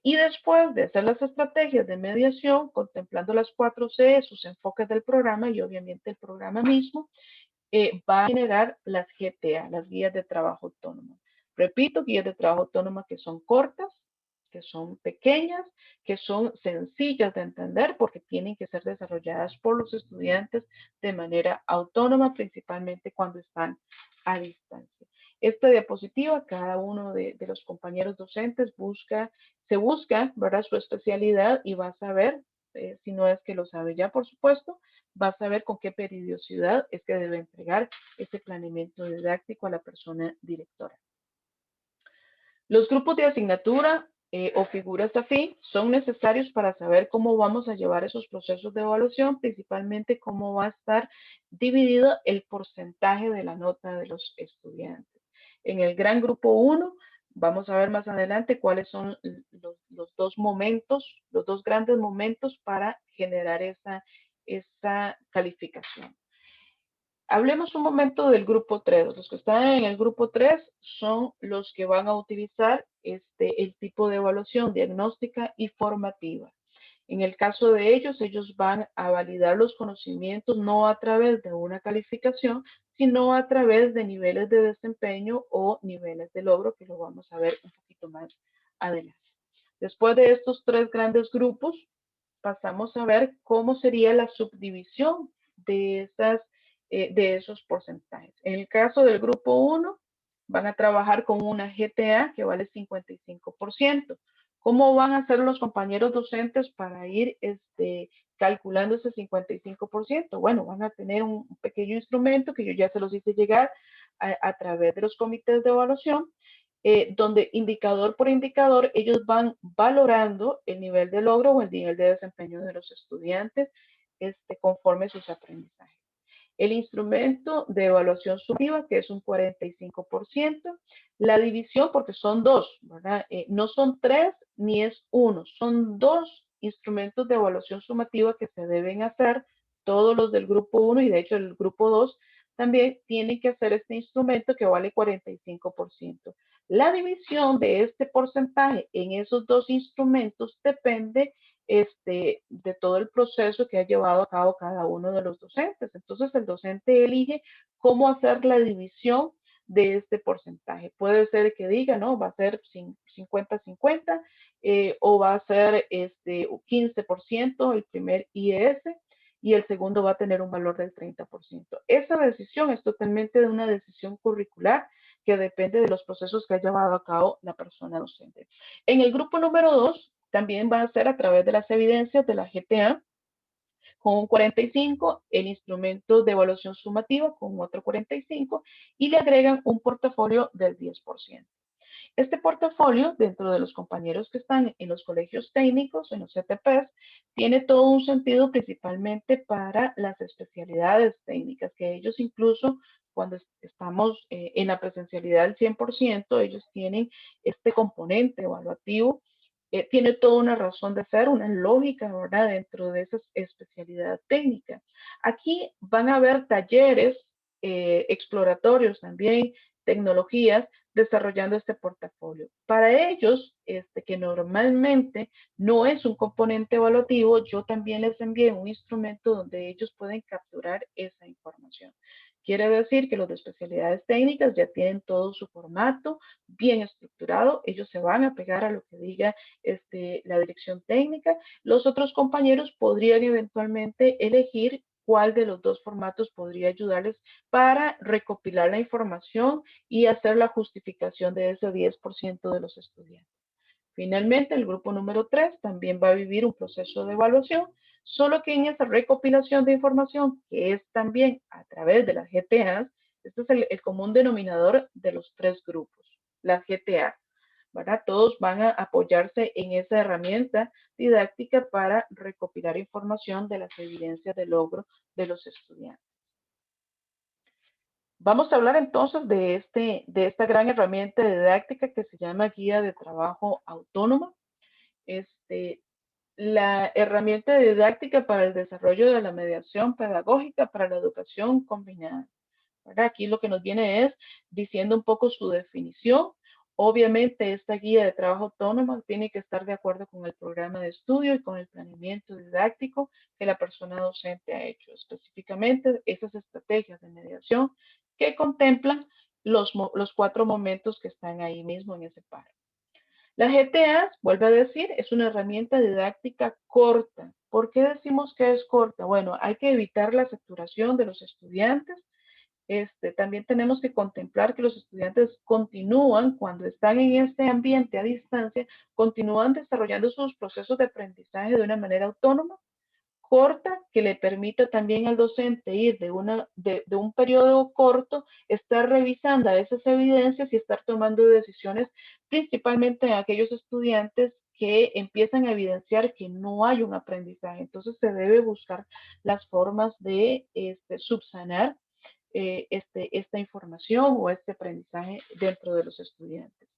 Y después de hacer las estrategias de mediación, contemplando las 4C, sus enfoques del programa y obviamente el programa mismo, va a generar las GTA, las guías de trabajo autónomo. Repito, guías de trabajo autónomo que son cortas, que son pequeñas, que son sencillas de entender porque tienen que ser desarrolladas por los estudiantes de manera autónoma, principalmente cuando están a distancia. Esta diapositiva, cada uno de los compañeros docentes se busca, ¿verdad?, su especialidad y va a saber, si no es que lo sabe ya, por supuesto, va a saber con qué periodicidad es que debe entregar ese planeamiento didáctico a la persona directora. Los grupos de asignatura o figuras afín son necesarios para saber cómo vamos a llevar esos procesos de evaluación, principalmente cómo va a estar dividido el porcentaje de la nota de los estudiantes. En el gran grupo 1, vamos a ver más adelante cuáles son los dos momentos, los dos grandes momentos para generar esa calificación. Hablemos un momento del grupo 3. Los que están en el grupo 3 son los que van a utilizar el tipo de evaluación diagnóstica y formativa. En el caso de ellos van a validar los conocimientos no a través de una calificación, sino a través de niveles de desempeño o niveles de logro, que lo vamos a ver un poquito más adelante. Después de estos tres grandes grupos, pasamos a ver cómo sería la subdivisión de esos porcentajes. En el caso del grupo 1, van a trabajar con una GTA que vale 55%. ¿Cómo van a hacer los compañeros docentes para ir calculando ese 55%? Bueno, van a tener un pequeño instrumento que yo ya se los hice llegar a través de los comités de evaluación, donde indicador por indicador ellos van valorando el nivel de logro o el nivel de desempeño de los estudiantes conforme sus aprendizajes. El instrumento de evaluación sumativa, que es un 45%, la división, porque son dos, ¿verdad? No son tres ni es uno, son dos instrumentos de evaluación sumativa que se deben hacer, todos los del grupo 1 y de hecho el grupo 2 también tienen que hacer este instrumento que vale 45%. La división de este porcentaje en esos dos instrumentos depende de todo el proceso que ha llevado a cabo cada uno de los docentes. Entonces, el docente elige cómo hacer la división de este porcentaje. Puede ser que diga, no, va a ser 50-50 o va a ser 15% el primer IES y el segundo va a tener un valor del 30%. Esa decisión es totalmente de una decisión curricular que depende de los procesos que ha llevado a cabo la persona docente. En el grupo número 2, también va a ser a través de las evidencias de la GTA, con un 45, el instrumento de evaluación sumativa con otro 45 y le agregan un portafolio del 10%. Este portafolio, dentro de los compañeros que están en los colegios técnicos, en los CTPs, tiene todo un sentido principalmente para las especialidades técnicas, que ellos incluso cuando estamos en la presencialidad del 100%, ellos tienen este componente evaluativo, tiene toda una razón de ser, una lógica, ¿verdad?, dentro de esa especialidad técnica. Aquí van a haber talleres exploratorios también, tecnologías, desarrollando este portafolio. Para ellos, que normalmente no es un componente evaluativo, yo también les envié un instrumento donde ellos pueden capturar esa información. Quiere decir que los de especialidades técnicas ya tienen todo su formato bien estructurado, ellos se van a pegar a lo que diga la dirección técnica. Los otros compañeros podrían eventualmente elegir cuál de los dos formatos podría ayudarles para recopilar la información y hacer la justificación de ese 10% de los estudiantes. Finalmente, el grupo número 3 también va a vivir un proceso de evaluación, solo que en esa recopilación de información, que es también a través de las GTAs, este es el común denominador de los tres grupos, las GTA, ¿verdad? Todos van a apoyarse en esa herramienta didáctica para recopilar información de las evidencias de logro de los estudiantes. Vamos a hablar entonces de esta gran herramienta didáctica que se llama Guía de Trabajo Autónoma. La herramienta didáctica para el desarrollo de la mediación pedagógica para la educación combinada. ¿Verdad? Aquí lo que nos viene es diciendo un poco su definición. Obviamente esta guía de trabajo autónomo tiene que estar de acuerdo con el programa de estudio y con el planeamiento didáctico que la persona docente ha hecho. Específicamente esas estrategias de mediación que contemplan los 4 momentos que están ahí mismo en ese párrafo. La GTA, vuelvo a decir, es una herramienta didáctica corta. ¿Por qué decimos que es corta? Bueno, hay que evitar la saturación de los estudiantes. También tenemos que contemplar que los estudiantes continúan, cuando están en este ambiente a distancia, continúan desarrollando sus procesos de aprendizaje de una manera autónoma, corta, que le permita también al docente ir de un periodo corto, estar revisando esas evidencias y estar tomando decisiones, principalmente en aquellos estudiantes que empiezan a evidenciar que no hay un aprendizaje. Entonces se debe buscar las formas de subsanar esta información o este aprendizaje dentro de los estudiantes.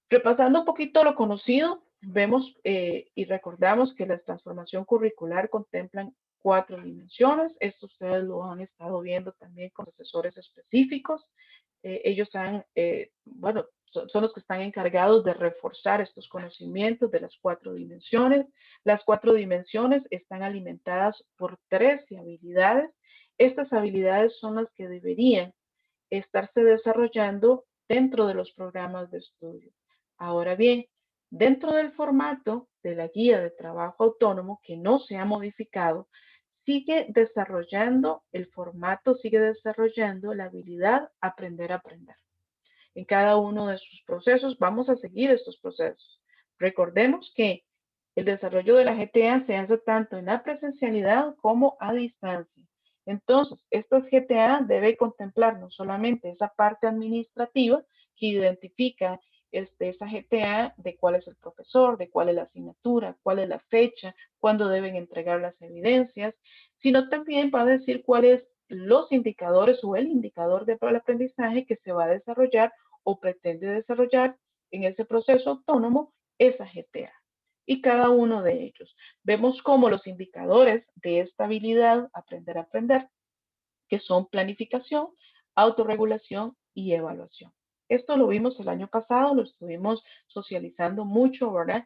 Repasando un poquito lo conocido, vemos y recordamos que la transformación curricular contemplan 4 dimensiones. Esto ustedes lo han estado viendo también con profesores específicos. Ellos son los que están encargados de reforzar estos conocimientos de las 4 dimensiones. Las 4 dimensiones están alimentadas por 13 habilidades. Estas habilidades son las que deberían estarse desarrollando dentro de los programas de estudio. Ahora bien, dentro del formato de la guía de trabajo autónomo, que no se ha modificado, sigue desarrollando el formato, sigue desarrollando la habilidad aprender a aprender. En cada uno de sus procesos vamos a seguir estos procesos. Recordemos que el desarrollo de la GTA se hace tanto en la presencialidad como a distancia. Entonces, estas GTA debe contemplar no solamente esa parte administrativa que identifica esa GTA de cuál es el profesor, de cuál es la asignatura, cuál es la fecha, cuándo deben entregar las evidencias, sino también va a decir cuáles los indicadores o el indicador de aprendizaje que se va a desarrollar o pretende desarrollar en ese proceso autónomo esa GTA. Y cada uno de ellos. Vemos cómo los indicadores de esta habilidad, aprender a aprender, que son planificación, autorregulación y evaluación. Esto lo vimos el año pasado, lo estuvimos socializando mucho, ¿verdad?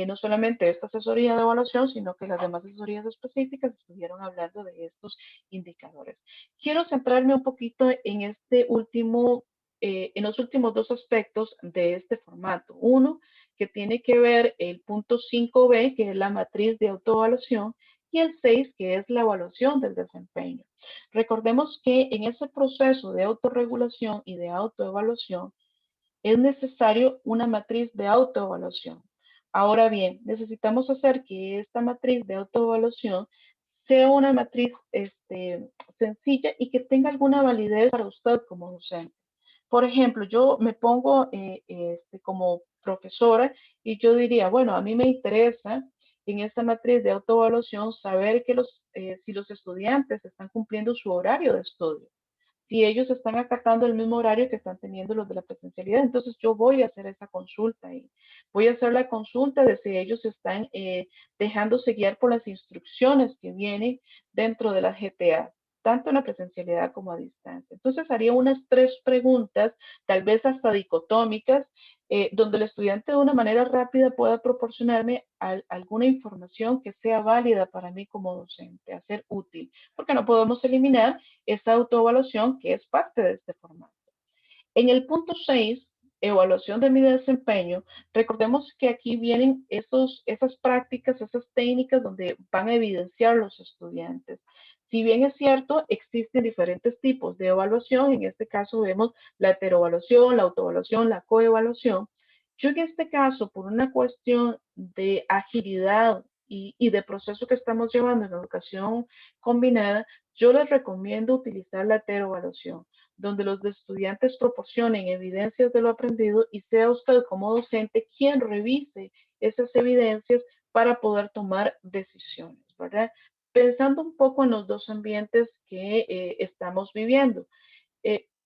No solamente esta asesoría de evaluación, sino que las demás asesorías específicas estuvieron hablando de estos indicadores. Quiero centrarme un poquito en en los últimos 2 aspectos de este formato. Uno, que tiene que ver el punto 5B, que es la matriz de autoevaluación, y el 6, que es la evaluación del desempeño. Recordemos que en ese proceso de autorregulación y de autoevaluación es necesario una matriz de autoevaluación. Ahora bien, necesitamos hacer que esta matriz de autoevaluación sea una matriz sencilla y que tenga alguna validez para usted como docente. Por ejemplo, yo me pongo como profesora y yo diría, bueno, a mí me interesa en esta matriz de autoevaluación saber que si los estudiantes están cumpliendo su horario de estudio, si ellos están acatando el mismo horario que están teniendo los de la presencialidad, entonces yo voy a hacer esa consulta y voy a hacer la consulta de si ellos están dejándose guiar por las instrucciones que vienen dentro de la GTA. tanto en la presencialidad como a distancia. Entonces haría unas 3 preguntas, tal vez hasta dicotómicas, donde el estudiante de una manera rápida pueda proporcionarme alguna información que sea válida para mí como docente, a ser útil, porque no podemos eliminar esa autoevaluación que es parte de este formato. En el punto 6, evaluación de mi desempeño, recordemos que aquí vienen esas prácticas, esas técnicas donde van a evidenciar los estudiantes. Si bien es cierto, existen diferentes tipos de evaluación, en este caso vemos la heteroevaluación, la autoevaluación, la coevaluación. Yo en este caso, por una cuestión de agilidad y de proceso que estamos llevando en la educación combinada, yo les recomiendo utilizar la heteroevaluación, donde los estudiantes proporcionen evidencias de lo aprendido y sea usted como docente quien revise esas evidencias para poder tomar decisiones, ¿verdad? Pensando un poco en los dos ambientes que estamos viviendo.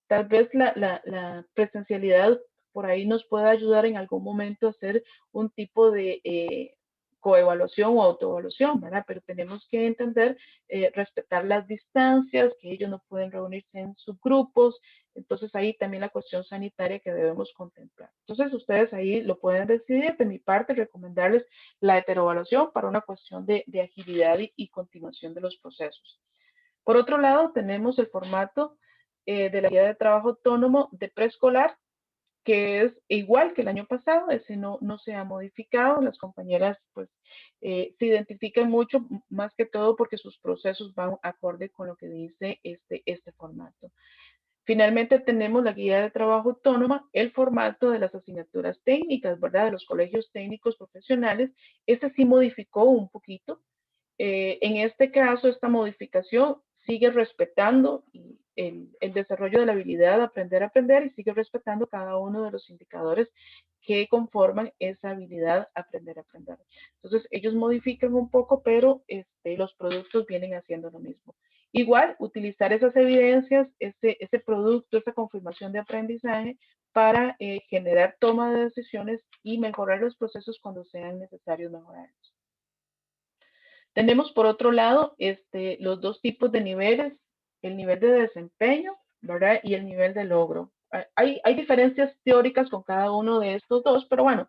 Tal vez la presencialidad por ahí nos pueda ayudar en algún momento a hacer un tipo de coevaluación o autoevaluación, ¿verdad? Pero tenemos que entender, respetar las distancias, que ellos no pueden reunirse en subgrupos, entonces ahí también la cuestión sanitaria que debemos contemplar. Entonces ustedes ahí lo pueden decidir, de mi parte recomendarles la heteroevaluación para una cuestión de agilidad y continuación de los procesos. Por otro lado, tenemos el formato de la guía de trabajo autónomo de preescolar, que es igual que el año pasado, ese no se ha modificado. Las compañeras pues se identifican mucho, más que todo porque sus procesos van acorde con lo que dice este formato. Finalmente tenemos la guía de trabajo autónoma, el formato de las asignaturas técnicas, ¿verdad? De los colegios técnicos profesionales. Este sí modificó un poquito. En este caso, esta modificación sigue respetando el desarrollo de la habilidad de aprender a aprender y sigue respetando cada uno de los indicadores que conforman esa habilidad aprender a aprender. Entonces, ellos modifican un poco, pero los productos vienen haciendo lo mismo. Igual, utilizar esas evidencias, ese producto, esa confirmación de aprendizaje para generar toma de decisiones y mejorar los procesos cuando sean necesarios mejorarlos. Tenemos por otro lado los dos tipos de niveles, el nivel de desempeño, ¿verdad? Y el nivel de logro. Hay diferencias teóricas con cada uno de estos dos, pero bueno,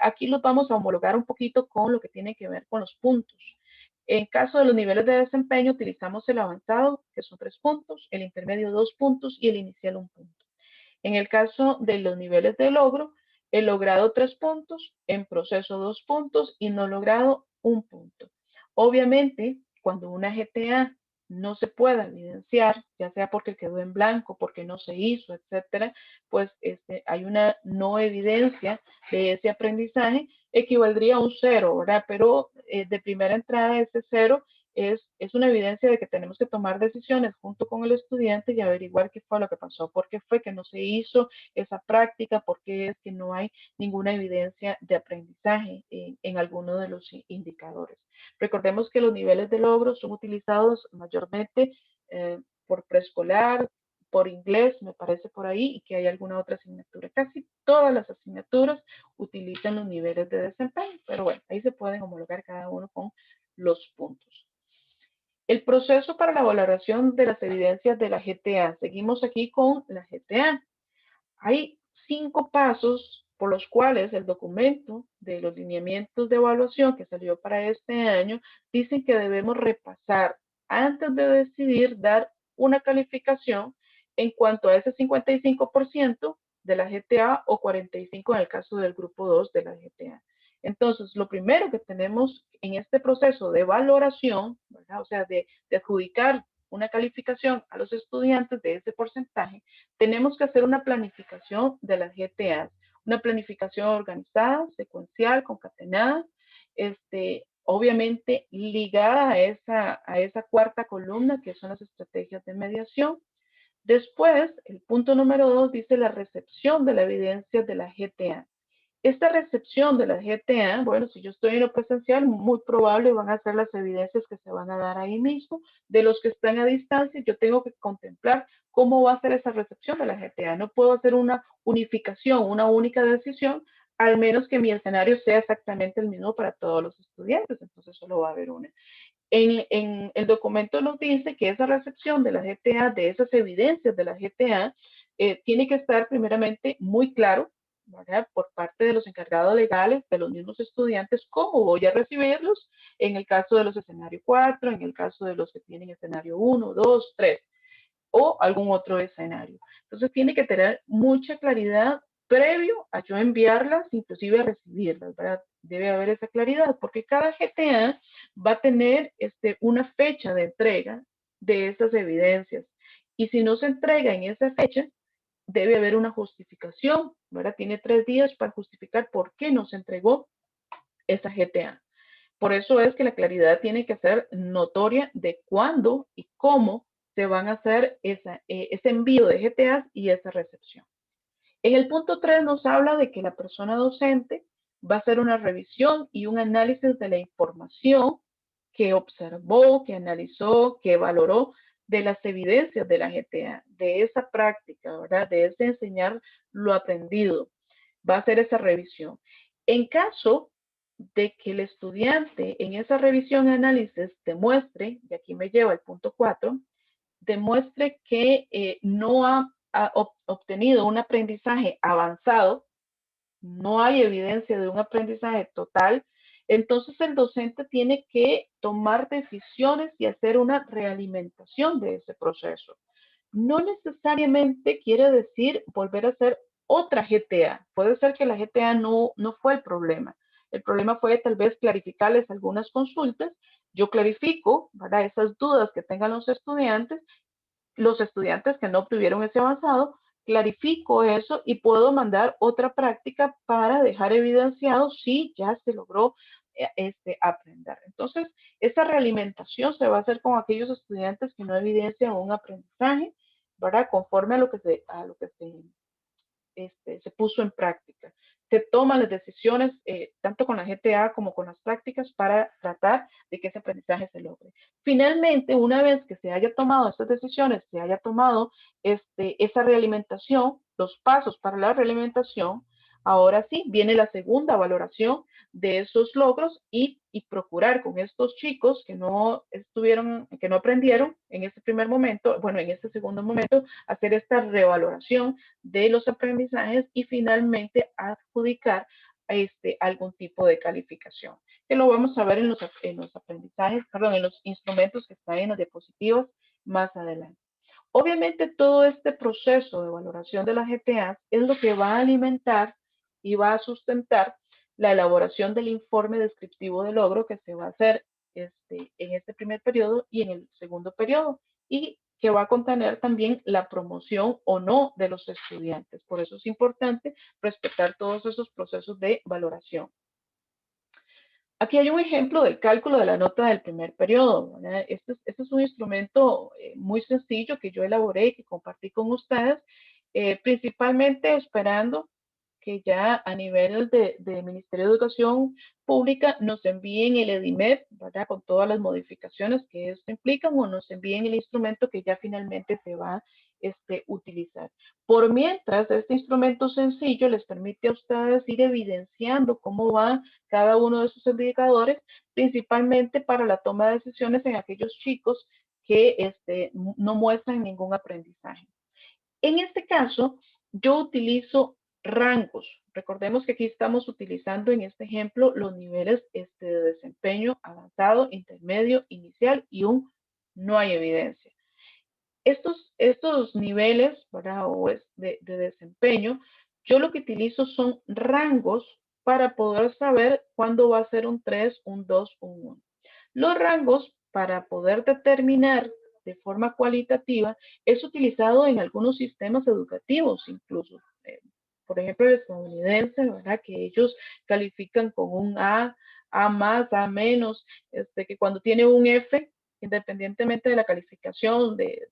aquí los vamos a homologar un poquito con lo que tiene que ver con los puntos. En caso de los niveles de desempeño, utilizamos el avanzado, que son 3 puntos, el intermedio 2 puntos y el inicial 1 punto. En el caso de los niveles de logro, el logrado 3 puntos, en proceso 2 puntos y no logrado 1 punto. Obviamente, cuando una GTA no se pueda evidenciar, ya sea porque quedó en blanco, porque no se hizo, etcétera, pues hay una no evidencia de ese aprendizaje, equivaldría a un 0, ¿verdad? Pero de primera entrada ese 0 es una evidencia de que tenemos que tomar decisiones junto con el estudiante y averiguar qué fue lo que pasó, por qué fue que no se hizo esa práctica, por qué es que no hay ninguna evidencia de aprendizaje en alguno de los indicadores. Recordemos que los niveles de logro son utilizados mayormente por preescolar, por inglés, me parece por ahí, y que hay alguna otra asignatura. Casi todas las asignaturas utilizan los niveles de desempeño, pero bueno, ahí se pueden homologar cada uno con los puntos. El proceso para la valoración de las evidencias de la GTA. Seguimos aquí con la GTA. Hay 5 pasos por los cuales el documento de los lineamientos de evaluación que salió para este año dicen que debemos repasar antes de decidir dar una calificación en cuanto a ese 55% de la GTA o 45% en el caso del grupo 2 de la GTA. Entonces, lo primero que tenemos en este proceso de valoración, ¿verdad? O sea, de adjudicar una calificación a los estudiantes de ese porcentaje, tenemos que hacer una planificación de las GTA, una planificación organizada, secuencial, concatenada, obviamente ligada a esa cuarta columna que son las estrategias de mediación. Después, el punto número 2 dice la recepción de la evidencia de la GTA. Esta recepción de la GTA, bueno, si yo estoy en lo presencial, muy probable van a ser las evidencias que se van a dar ahí mismo. De los que están a distancia, yo tengo que contemplar cómo va a ser esa recepción de la GTA. No puedo hacer una unificación, una única decisión, al menos que mi escenario sea exactamente el mismo para todos los estudiantes, entonces solo va a haber una. En el documento nos dice que esa recepción de la GTA, de esas evidencias de la GTA, tiene que estar primeramente muy claro, ¿verdad? Por parte de los encargados legales, de los mismos estudiantes, cómo voy a recibirlos en el caso de los escenarios 4, en el caso de los que tienen escenario 1, 2, 3 o algún otro escenario. Entonces tiene que tener mucha claridad previo a yo enviarlas, inclusive a recibirlas, ¿verdad? Debe haber esa claridad, porque cada GTA va a tener una fecha de entrega de esas evidencias. Y si no se entrega en esa fecha, debe haber una justificación, ¿verdad? Tiene 3 días para justificar por qué no se entregó esa GTA. Por eso es que la claridad tiene que ser notoria de cuándo y cómo se van a hacer ese envío de GTAs y esa recepción. En el punto 3 nos habla de que la persona docente va a hacer una revisión y un análisis de la información que observó, que analizó, que valoró de las evidencias de la GTA, de esa práctica, ¿verdad? De ese enseñar lo aprendido. Va a hacer esa revisión. En caso de que el estudiante en esa revisión y análisis demuestre, y aquí me lleva al punto 4, demuestre que no ha obtenido un aprendizaje avanzado, no hay evidencia de un aprendizaje total, entonces el docente tiene que tomar decisiones y hacer una realimentación de ese proceso. No necesariamente quiere decir volver a hacer otra GTA. Puede ser que la GTA no fue el problema. El problema fue tal vez clarificarles algunas consultas. Yo clarifico, ¿verdad? Esas dudas que tengan los estudiantes que no obtuvieron ese avanzado, clarifico eso y puedo mandar otra práctica para dejar evidenciado si ya se logró aprender. Entonces, esta realimentación se va a hacer con aquellos estudiantes que no evidencian un aprendizaje, ¿verdad? Conforme a lo que se puso en práctica. Se toman las decisiones tanto con la GTA como con las prácticas para tratar de que ese aprendizaje se logre. Finalmente, una vez que se haya tomado estas decisiones, se haya tomado esa realimentación, los pasos para la realimentación, ahora sí viene la segunda valoración de esos logros y procurar con estos chicos que no estuvieron, que no aprendieron en ese primer momento, bueno, en este segundo momento, hacer esta revaloración de los aprendizajes y finalmente adjudicar algún tipo de calificación, que lo vamos a ver en los aprendizajes, perdón, en los instrumentos que están en las diapositivas más adelante. Obviamente todo este proceso de valoración de las GPAs es lo que va a alimentar y va a sustentar la elaboración del informe descriptivo de logro que se va a hacer en este primer periodo y en el segundo periodo y que va a contener también la promoción o no de los estudiantes. Por eso es importante respetar todos esos procesos de valoración. Aquí hay un ejemplo del cálculo de la nota del primer periodo. Este es un instrumento muy sencillo que yo elaboré y que compartí con ustedes, principalmente esperando que ya a nivel de Ministerio de Educación Pública nos envíen el EDIMED, ¿verdad? Con todas las modificaciones que esto implica, o nos envíen el instrumento que ya finalmente se va a utilizar. Por mientras, este instrumento sencillo les permite a ustedes ir evidenciando cómo va cada uno de sus indicadores, principalmente para la toma de decisiones en aquellos chicos que no muestran ningún aprendizaje. En este caso, yo utilizo rangos. Recordemos que aquí estamos utilizando en este ejemplo los niveles de desempeño avanzado, intermedio, inicial y un no hay evidencia. Estos niveles, ¿verdad? O de desempeño, yo lo que utilizo son rangos para poder saber cuándo va a ser un 3, un 2, un 1. Los rangos, para poder determinar de forma cualitativa, es utilizado en algunos sistemas educativos incluso. Por ejemplo, el estadounidense, ¿verdad? Que ellos califican con un A más, A menos, que cuando tiene un F, independientemente de la calificación de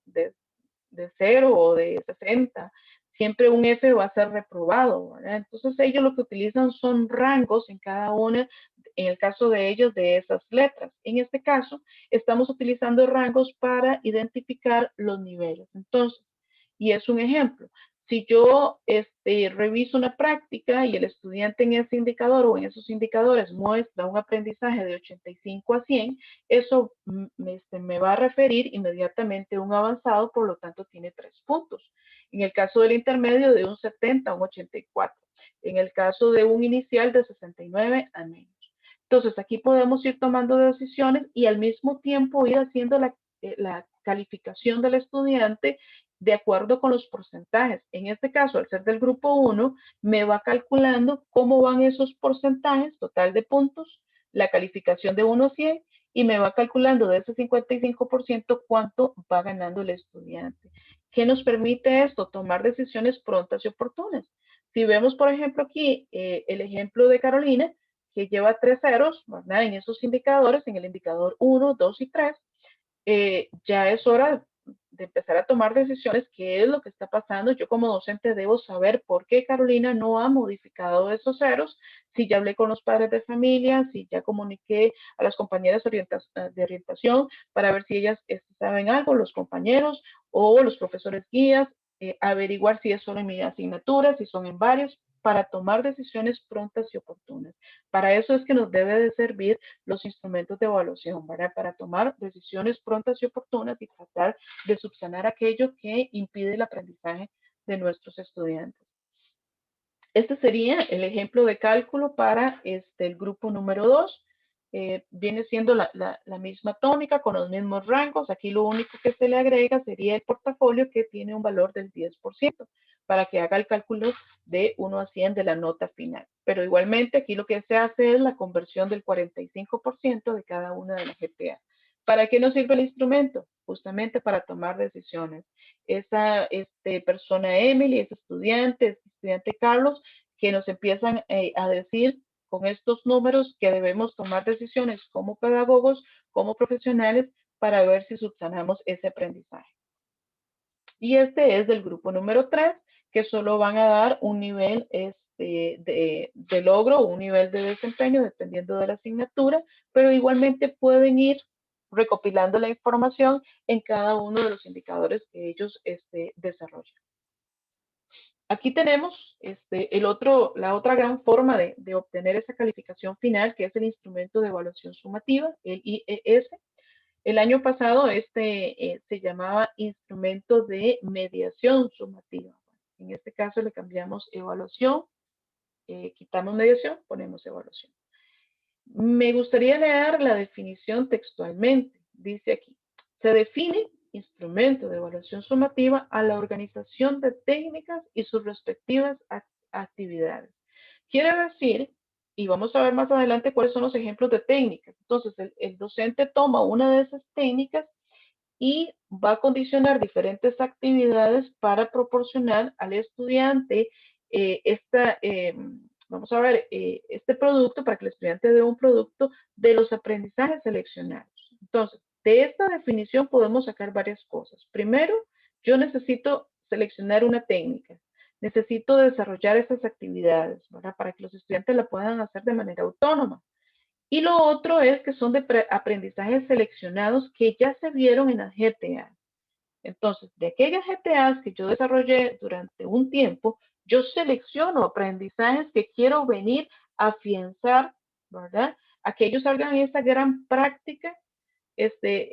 0 o de 60, siempre un F va a ser reprobado, ¿verdad? Entonces ellos lo que utilizan son rangos en cada una, en el caso de ellos, de esas letras. En este caso, estamos utilizando rangos para identificar los niveles. Entonces, y es un ejemplo, Si yo reviso una práctica y el estudiante en ese indicador o en esos indicadores muestra un aprendizaje de 85 a 100, eso me va a referir inmediatamente a un avanzado, por lo tanto tiene 3 puntos. En el caso del intermedio, de un 70 a un 84. En el caso de un inicial, de 69 a menos. Entonces, aquí podemos ir tomando decisiones y al mismo tiempo ir haciendo la calificación del estudiante de acuerdo con los porcentajes. En este caso, al ser del grupo 1, me va calculando cómo van esos porcentajes, total de puntos, la calificación de 1 a 100, y me va calculando de ese 55% cuánto va ganando el estudiante. ¿Qué nos permite esto? Tomar decisiones prontas y oportunas. Si vemos, por ejemplo, aquí el ejemplo de Carolina, que lleva 3 ceros, ¿verdad? En esos indicadores, en el indicador 1, 2 y 3, ya es hora de empezar a tomar decisiones. ¿Qué es lo que está pasando? Yo como docente debo saber por qué Carolina no ha modificado esos ceros, si ya hablé con los padres de familia, si ya comuniqué a las compañeras de orientación para ver si ellas saben algo, los compañeros o los profesores guías, averiguar si es solo en mi asignatura, si son en varios, para tomar decisiones prontas y oportunas. Para eso es que nos debe de servir los instrumentos de evaluación, ¿verdad? Para tomar decisiones prontas y oportunas y tratar de subsanar aquello que impide el aprendizaje de nuestros estudiantes. Este sería el ejemplo de cálculo para el grupo número 2. Viene siendo la misma tónica con los mismos rangos. Aquí lo único que se le agrega sería el portafolio, que tiene un valor del 10% para que haga el cálculo de 1 a 100 de la nota final. Pero igualmente aquí lo que se hace es la conversión del 45% de cada una de las GPA. ¿Para qué nos sirve el instrumento? Justamente para tomar decisiones. Esa persona Emily, ese estudiante Carlos, que nos empiezan a decir con estos números que debemos tomar decisiones como pedagogos, como profesionales, para ver si subsanamos ese aprendizaje. Y este es del grupo número 3, que solo van a dar un nivel de logro o un nivel de desempeño dependiendo de la asignatura, pero igualmente pueden ir recopilando la información en cada uno de los indicadores que ellos desarrollan. Aquí tenemos la otra gran forma de obtener esa calificación final, que es el instrumento de evaluación sumativa, el IES. El año pasado se llamaba instrumento de mediación sumativa. En este caso le cambiamos evaluación, quitamos mediación, ponemos evaluación. Me gustaría leer la definición textualmente. Dice aquí, se define instrumento de evaluación sumativa a la organización de técnicas y sus respectivas actividades. Quiere decir, y vamos a ver más adelante cuáles son los ejemplos de técnicas. Entonces, el docente toma una de esas técnicas y va a condicionar diferentes actividades para proporcionar al estudiante vamos a ver, este producto, para que el estudiante dé un producto de los aprendizajes seleccionados. Entonces, de esta definición podemos sacar varias cosas. Primero, yo necesito seleccionar una técnica. Necesito desarrollar esas actividades, ¿verdad? Para que los estudiantes la puedan hacer de manera autónoma. Y lo otro es que son de aprendizajes seleccionados que ya se vieron en las GTA. Entonces, de aquellas GTAs que yo desarrollé durante un tiempo, yo selecciono aprendizajes que quiero venir a afianzar, ¿verdad? A que ellos hagan esa gran práctica,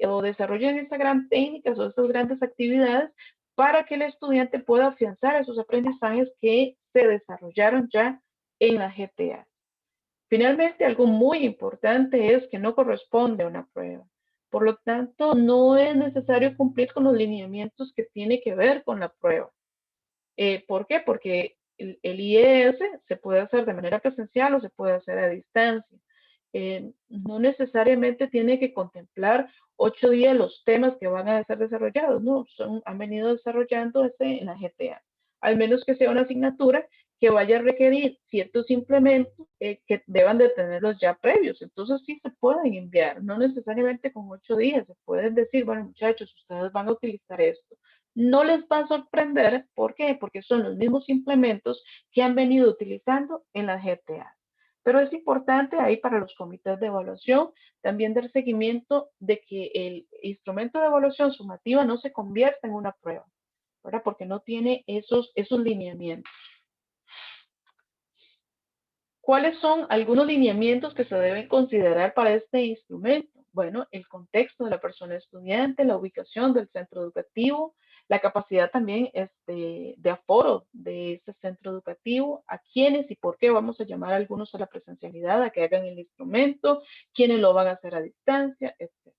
o desarrollen esa gran técnicas o esas grandes actividades para que el estudiante pueda afianzar esos aprendizajes que se desarrollaron ya en la GTA. Finalmente, algo muy importante es que no corresponde a una prueba. Por lo tanto, no es necesario cumplir con los lineamientos que tiene que ver con la prueba. ¿Por qué? Porque el IES se puede hacer de manera presencial o se puede hacer a distancia. No necesariamente tiene que contemplar 8 días los temas que van a ser desarrollados, no, han venido desarrollando en la GTA, al menos que sea una asignatura que vaya a requerir ciertos implementos que deban de tenerlos ya previos. Entonces sí se pueden enviar, no necesariamente con 8 días, se pueden decir, bueno muchachos, ustedes van a utilizar esto. No les va a sorprender, ¿por qué? Porque son los mismos implementos que han venido utilizando en la GTA. Pero es importante ahí para los comités de evaluación también dar seguimiento de que el instrumento de evaluación sumativa no se convierta en una prueba. ¿verdad? Porque no tiene esos lineamientos. ¿Cuáles son algunos lineamientos que se deben considerar para este instrumento? Bueno, el contexto de la persona estudiante, la ubicación del centro educativo, la capacidad también de aforo de ese centro educativo, a quiénes y por qué vamos a llamar a algunos a la presencialidad, a que hagan el instrumento, quiénes lo van a hacer a distancia, etc.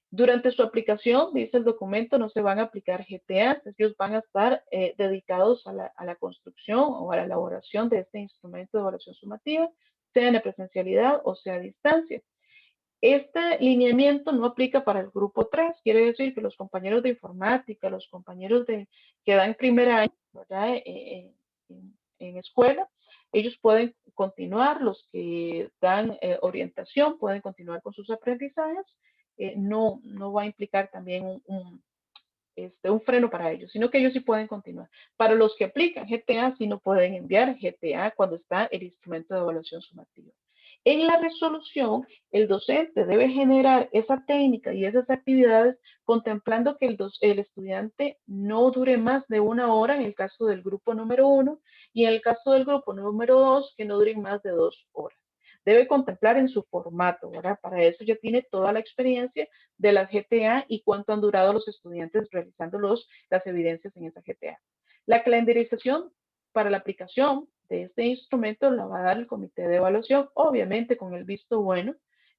Durante su aplicación, dice el documento, no se van a aplicar GTAs, ellos van a estar dedicados a la construcción o a la elaboración de este instrumento de evaluación sumativa, sea en presencialidad o sea a distancia. Este lineamiento no aplica para el grupo 3, quiere decir que los compañeros de informática, los compañeros que dan primer año, ¿verdad? En escuela, ellos pueden continuar, los que dan orientación pueden continuar con sus aprendizajes, no va a implicar también un freno para ellos, sino que ellos sí pueden continuar. Para los que aplican GTA, sí no pueden enviar GTA cuando está el instrumento de evaluación sumativa. En la resolución, el docente debe generar esa técnica y esas actividades contemplando que el estudiante no dure más de 1 hora en el caso del grupo número 1 y en el caso del grupo número 2 que no duren más de 2 horas. Debe contemplar en su formato, ¿verdad? Para eso ya tiene toda la experiencia de las GTA y cuánto han durado los estudiantes realizando las evidencias en esa GTA. La calendarización para la aplicación de este instrumento la va a dar el comité de evaluación, obviamente con el visto bueno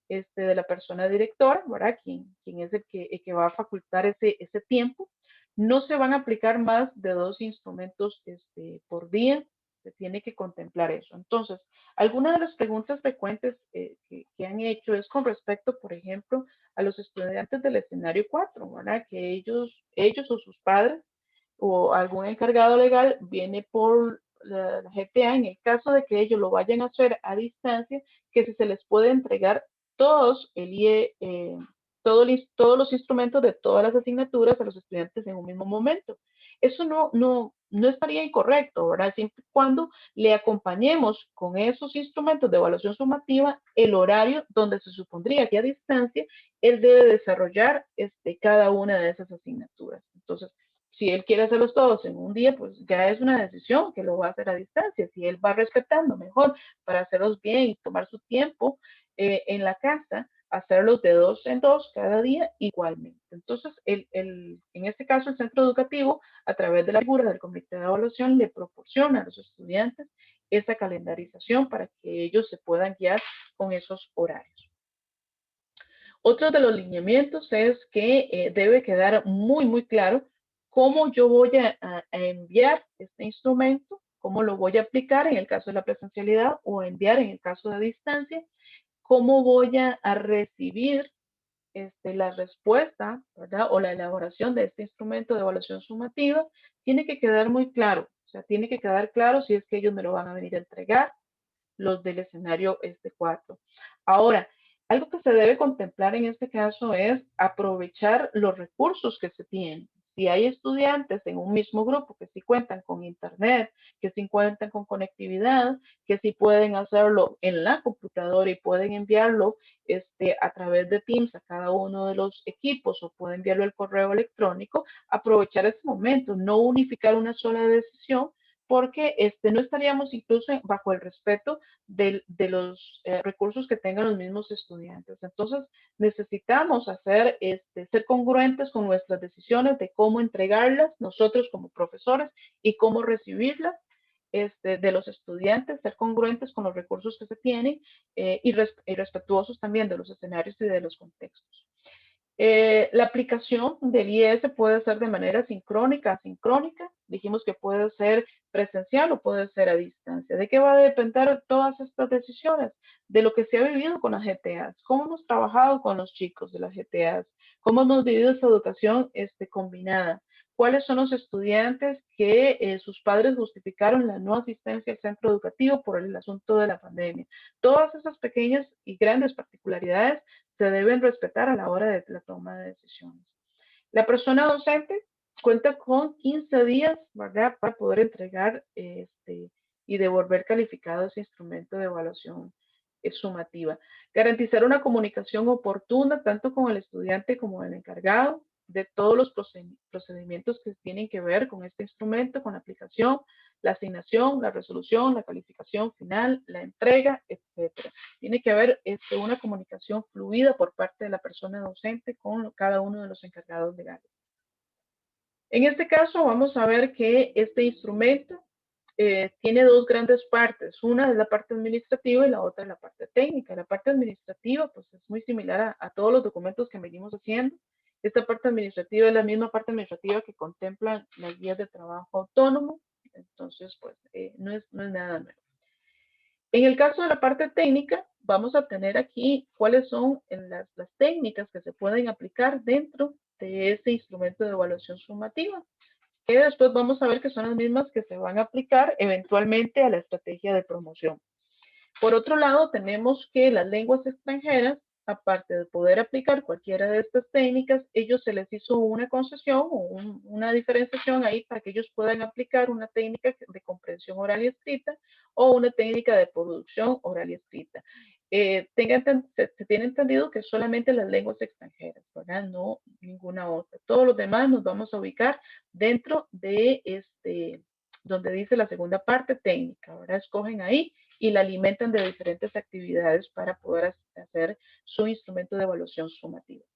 de la persona directora, ¿verdad? Quien es el que va a facultar ese tiempo. No se van a aplicar más de 2 instrumentos por día, se tiene que contemplar eso. Entonces, algunas de las preguntas frecuentes que han hecho es con respecto, por ejemplo, a los estudiantes del escenario 4, ¿verdad? Que ellos o sus padres o algún encargado legal viene por la GTA en el caso de que ellos lo vayan a hacer a distancia, que si se les puede entregar todos el IE, todos los instrumentos de todas las asignaturas a los estudiantes en un mismo momento. Eso no estaría incorrecto, ¿verdad? Siempre y cuando le acompañemos con esos instrumentos de evaluación sumativa el horario donde se supondría que a distancia él debe desarrollar cada una de esas asignaturas. Entonces, si él quiere hacerlos todos en un día, pues ya es una decisión que lo va a hacer a distancia. Si él va respetando mejor para hacerlos bien y tomar su tiempo en la casa, hacerlos de 2 en 2 cada día igualmente. Entonces, en este caso, el centro educativo, a través de la figura del comité de evaluación, le proporciona a los estudiantes esa calendarización para que ellos se puedan guiar con esos horarios. Otro de los lineamientos es que debe quedar muy, muy claro cómo yo voy a enviar este instrumento, cómo lo voy a aplicar en el caso de la presencialidad o enviar en el caso de distancia, cómo voy a recibir la respuesta, ¿verdad? O la elaboración de este instrumento de evaluación sumativa, tiene que quedar muy claro. O sea, tiene que quedar claro si es que ellos me lo van a venir a entregar, los del escenario 4. Ahora, algo que se debe contemplar en este caso es aprovechar los recursos que se tienen. Si hay estudiantes en un mismo grupo que sí cuentan con internet, que sí cuentan con conectividad, que sí pueden hacerlo en la computadora y pueden enviarlo a través de Teams a cada uno de los equipos o pueden enviarlo al correo electrónico, aprovechar ese momento, no unificar una sola decisión, porque no estaríamos incluso bajo el respeto de los recursos que tengan los mismos estudiantes. Entonces, necesitamos ser congruentes con nuestras decisiones de cómo entregarlas nosotros como profesores y cómo recibirlas de los estudiantes, ser congruentes con los recursos que se tienen y respetuosos también de los escenarios y de los contextos. La aplicación del IES puede ser de manera sincrónica, asincrónica. Dijimos que puede ser presencial o puede ser a distancia. ¿De qué va a depender todas estas decisiones? De lo que se ha vivido con las GTAs, cómo hemos trabajado con los chicos de las GTAs, cómo hemos vivido esta educación combinada, cuáles son los estudiantes que sus padres justificaron la no asistencia al centro educativo por el asunto de la pandemia. Todas esas pequeñas y grandes particularidades se deben respetar a la hora de la toma de decisiones. La persona docente cuenta con 15 días, ¿verdad?, para poder entregar y devolver calificado ese instrumento de evaluación sumativa. Garantizar una comunicación oportuna tanto con el estudiante como el encargado. de todos los procedimientos que tienen que ver con este instrumento, con la aplicación, la asignación, la resolución, la calificación final, la entrega, etcétera. Tiene que haber una comunicación fluida por parte de la persona docente con cada uno de los encargados legales. En este caso vamos a ver que este instrumento tiene dos grandes partes. Una es la parte administrativa y la otra es la parte técnica. La parte administrativa pues es muy similar a todos los documentos que venimos haciendo. Esta parte administrativa es la misma parte administrativa que contempla las guías de trabajo autónomo. Entonces pues no es nada nuevo. En el caso de la parte técnica, vamos a tener aquí cuáles son las técnicas que se pueden aplicar dentro de este instrumento de evaluación sumativa, que después vamos a ver que son las mismas que se van a aplicar eventualmente a la estrategia de promoción. Por otro lado, tenemos que las lenguas extranjeras, aparte de poder aplicar cualquiera de estas técnicas, ellos se les hizo una concesión o una diferenciación ahí para que ellos puedan aplicar una técnica de comprensión oral y escrita o una técnica de producción oral y escrita. Se tiene entendido que solamente las lenguas extranjeras, ¿verdad? No ninguna otra. Todos los demás nos vamos a ubicar dentro de donde dice la segunda parte técnica, ¿verdad? Escogen ahí y la alimentan de diferentes actividades para poder hacer su instrumento de evaluación sumativa.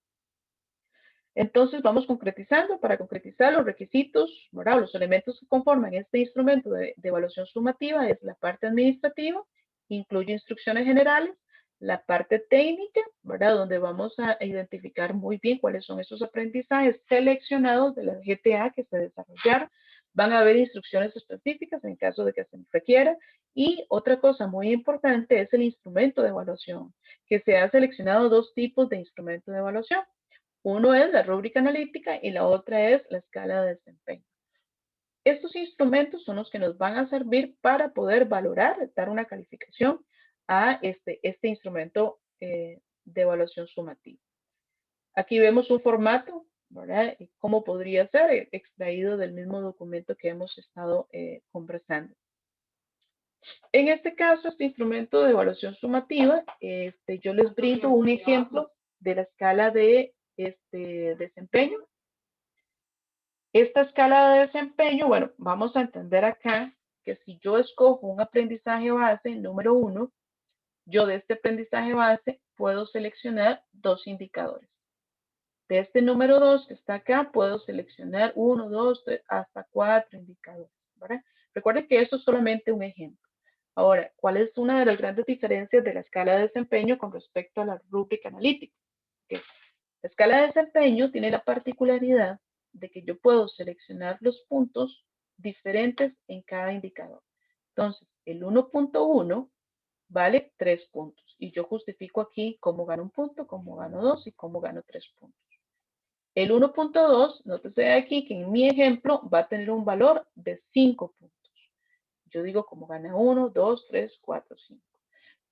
Entonces vamos concretizando. Para concretizar los requisitos, ¿verdad? Los elementos que conforman este instrumento de evaluación sumativa es la parte administrativa, incluye instrucciones generales, la parte técnica, ¿verdad? Donde vamos a identificar muy bien cuáles son esos aprendizajes seleccionados de la GTA que se desarrollaron. Van a haber instrucciones específicas en caso de que se requiera. Y otra cosa muy importante es el instrumento de evaluación, que se ha seleccionado dos tipos de instrumento de evaluación. Uno es la rúbrica analítica y la otra es la escala de desempeño. Estos instrumentos son los que nos van a servir para poder valorar, dar una calificación a este instrumento de evaluación sumativa. Aquí vemos un formato, ¿verdad? Y cómo podría ser extraído del mismo documento que hemos estado conversando. En este caso, este instrumento de evaluación sumativa, yo les brindo un ejemplo de la escala de desempeño. Esta escala de desempeño, bueno, vamos a entender acá que si yo escojo un aprendizaje base, número 1, yo de este aprendizaje base puedo seleccionar dos indicadores. De este número 2 que está acá, puedo seleccionar 1, 2, 3, hasta 4 indicadores, ¿verdad? Recuerden que esto es solamente un ejemplo. Ahora, ¿cuál es una de las grandes diferencias de la escala de desempeño con respecto a la rúbrica analítica? Okay. La escala de desempeño tiene la particularidad de que yo puedo seleccionar los puntos diferentes en cada indicador. Entonces, el 1.1 vale 3 puntos. Y yo justifico aquí cómo gano un punto, cómo gano 2 y cómo gano 3 puntos. El 1.2, nótese aquí que en mi ejemplo va a tener un valor de 5 puntos. Yo digo cómo gana 1, 2, 3, 4, 5.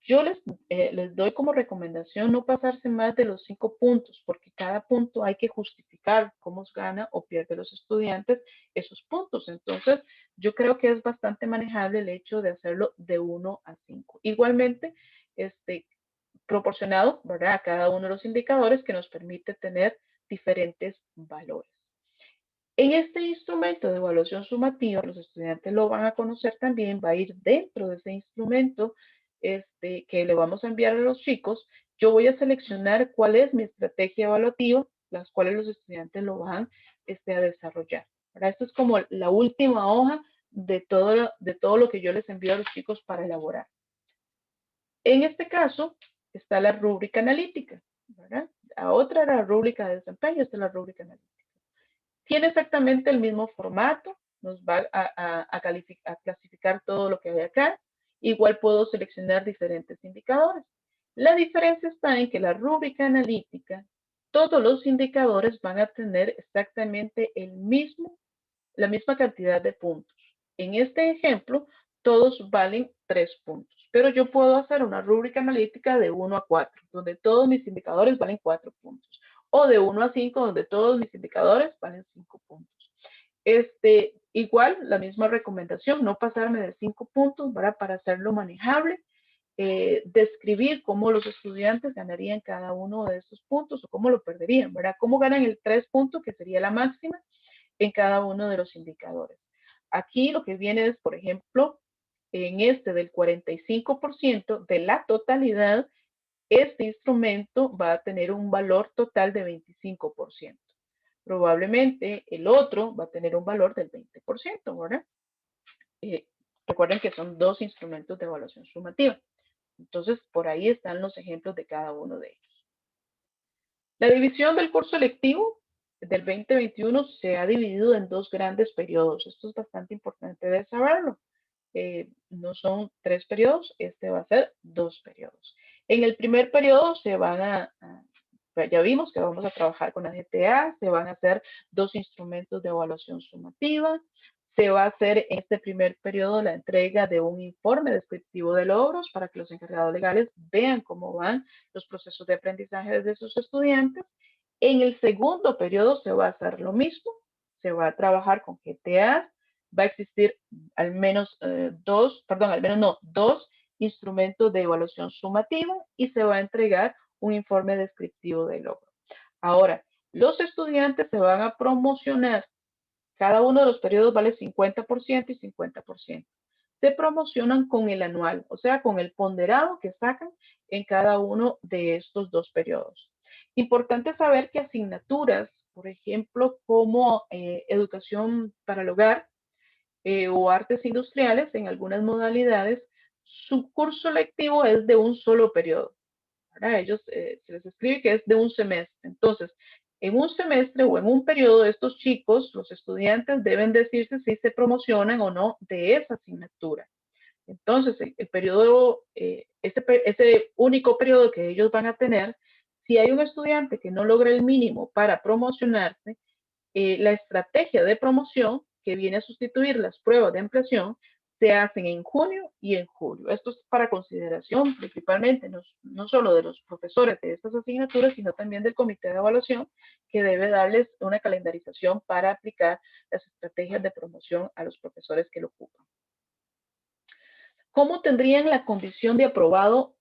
Yo les doy como recomendación no pasarse más de los 5 puntos, porque cada punto hay que justificar cómo gana o pierde los estudiantes esos puntos. Entonces, yo creo que es bastante manejable el hecho de hacerlo de 1 a 5. Igualmente, proporcionado, ¿verdad?, a cada uno de los indicadores que nos permite tener diferentes valores. En este instrumento de evaluación sumativa, los estudiantes lo van a conocer también, va a ir dentro de ese instrumento que le vamos a enviar a los chicos. Yo voy a seleccionar cuál es mi estrategia evaluativa, las cuales los estudiantes lo van a desarrollar. ¿Verdad? Esto es como la última hoja de todo lo que yo les envío a los chicos para elaborar. En este caso está la rúbrica analítica, ¿verdad? La otra era la rúbrica de desempeño, esta es la rúbrica analítica. Tiene exactamente el mismo formato, nos va a clasificar todo lo que hay acá. Igual puedo seleccionar diferentes indicadores. La diferencia está en que la rúbrica analítica, todos los indicadores van a tener exactamente la misma cantidad de puntos. En este ejemplo, todos valen 3 puntos, pero yo puedo hacer una rúbrica analítica de 1 a 4, donde todos mis indicadores valen 4 puntos, o de 1 a 5, donde todos mis indicadores valen 5 puntos. Igual, la misma recomendación, no pasarme de 5 puntos, ¿verdad?, para hacerlo manejable. describir cómo los estudiantes ganarían cada uno de estos puntos o cómo lo perderían, ¿verdad? Cómo ganan el 3 puntos, que sería la máxima, en cada uno de los indicadores. Aquí lo que viene es, por ejemplo, en este del 45% de la totalidad, este instrumento va a tener un valor total de 25%. Probablemente el otro va a tener un valor del 20%, ¿verdad? Recuerden que son dos instrumentos de evaluación sumativa. Entonces, por ahí están los ejemplos de cada uno de ellos. La división del curso lectivo del 2021 se ha dividido en dos grandes periodos. Esto es bastante importante de saberlo. No son 3 periodos, este va a ser 2 periodos. En el primer periodo se van ya vimos que vamos a trabajar con la GTA, se van a hacer 2 instrumentos de evaluación sumativa, se va a hacer en este primer periodo la entrega de un informe descriptivo de logros para que los encargados legales vean cómo van los procesos de aprendizaje de sus estudiantes. En el segundo periodo se va a hacer lo mismo, se va a trabajar con GTA, va a existir al menos dos instrumentos de evaluación sumativa y se va a entregar un informe descriptivo de logro. Ahora, los estudiantes se van a promocionar. Cada uno de los periodos vale 50% y 50%. Se promocionan con el anual, o sea, con el ponderado que sacan en cada uno de estos dos periodos. Importante saber que asignaturas, por ejemplo, como educación para el hogar, o artes industriales en algunas modalidades, su curso lectivo es de un solo periodo. Para ellos se les escribe que es de un semestre. Entonces, en un semestre o en un periodo, estos chicos, los estudiantes, deben decirse si se promocionan o no de esa asignatura. Entonces, el periodo, ese único periodo que ellos van a tener, si hay un estudiante que no logra el mínimo para promocionarse, la estrategia de promoción que viene a sustituir las pruebas de ampliación se hacen en junio y en julio. Esto es para consideración principalmente no solo de los profesores de estas asignaturas, sino también del comité de evaluación, que debe darles una calendarización para aplicar las estrategias de promoción a los profesores que lo ocupan. ¿Cómo tendrían la condición de aprobado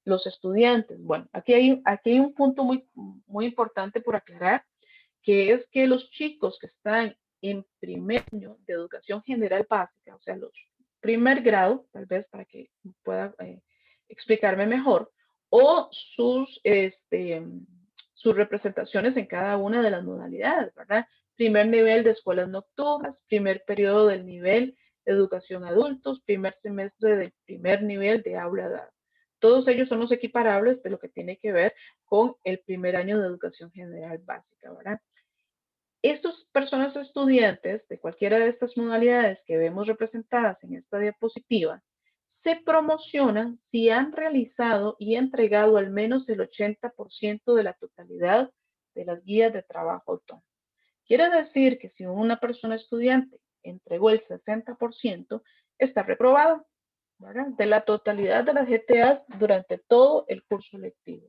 los estudiantes? Bueno, aquí hay un punto muy importante por aclarar, que es que los chicos que están en primer año de educación general básica, o sea, los primer grado, tal vez para que pueda explicarme mejor, o sus representaciones en cada una de las modalidades, ¿verdad? Primer nivel de escuelas nocturnas, primer periodo del nivel de educación adultos, primer semestre del primer nivel de aula edad. Todos ellos son los equiparables de lo que tiene que ver con el primer año de educación general básica, ¿verdad? Estas personas estudiantes de cualquiera de estas modalidades que vemos representadas en esta diapositiva se promocionan si han realizado y entregado al menos el 80% de la totalidad de las guías de trabajo autónomo. Quiere decir que si una persona estudiante entregó el 60%, está reprobado, ¿verdad? De la totalidad de las GTA durante todo el curso lectivo.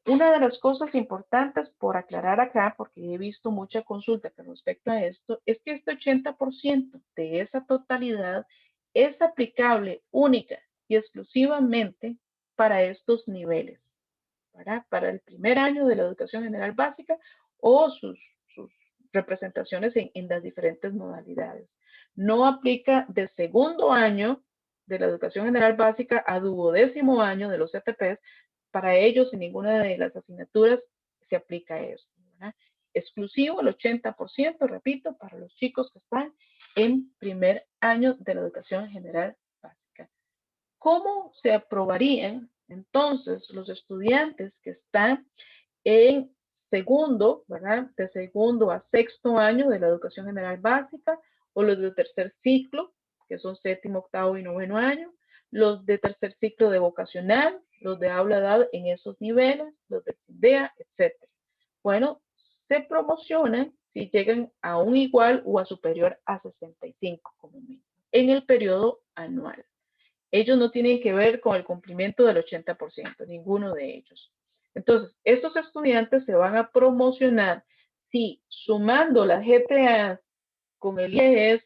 Una de las cosas importantes por aclarar acá, porque he visto mucha consulta con respecto a esto, es que este 80% de esa totalidad es aplicable única y exclusivamente para estos niveles, para el primer año de la educación general básica o sus representaciones en las diferentes modalidades. No aplica de segundo año de la educación general básica a duodécimo año de los ETPs. Para ellos, en ninguna de las asignaturas se aplica eso, ¿verdad? Exclusivo el 80%, repito, para los chicos que están en primer año de la educación general básica. ¿Cómo se aprobarían entonces los estudiantes que están en segundo, ¿verdad? De segundo a sexto año de la educación general básica, o los de tercer ciclo, que son séptimo, octavo y noveno año, los de tercer ciclo de vocacional, los de aula edad en esos niveles, los de CIDEA, etc. Bueno, se promocionan si llegan a un igual o a superior a 65 como mínimo en el periodo anual. Ellos no tienen que ver con el cumplimiento del 80%, ninguno de ellos. Entonces, estos estudiantes se van a promocionar si sumando las GTA con el IES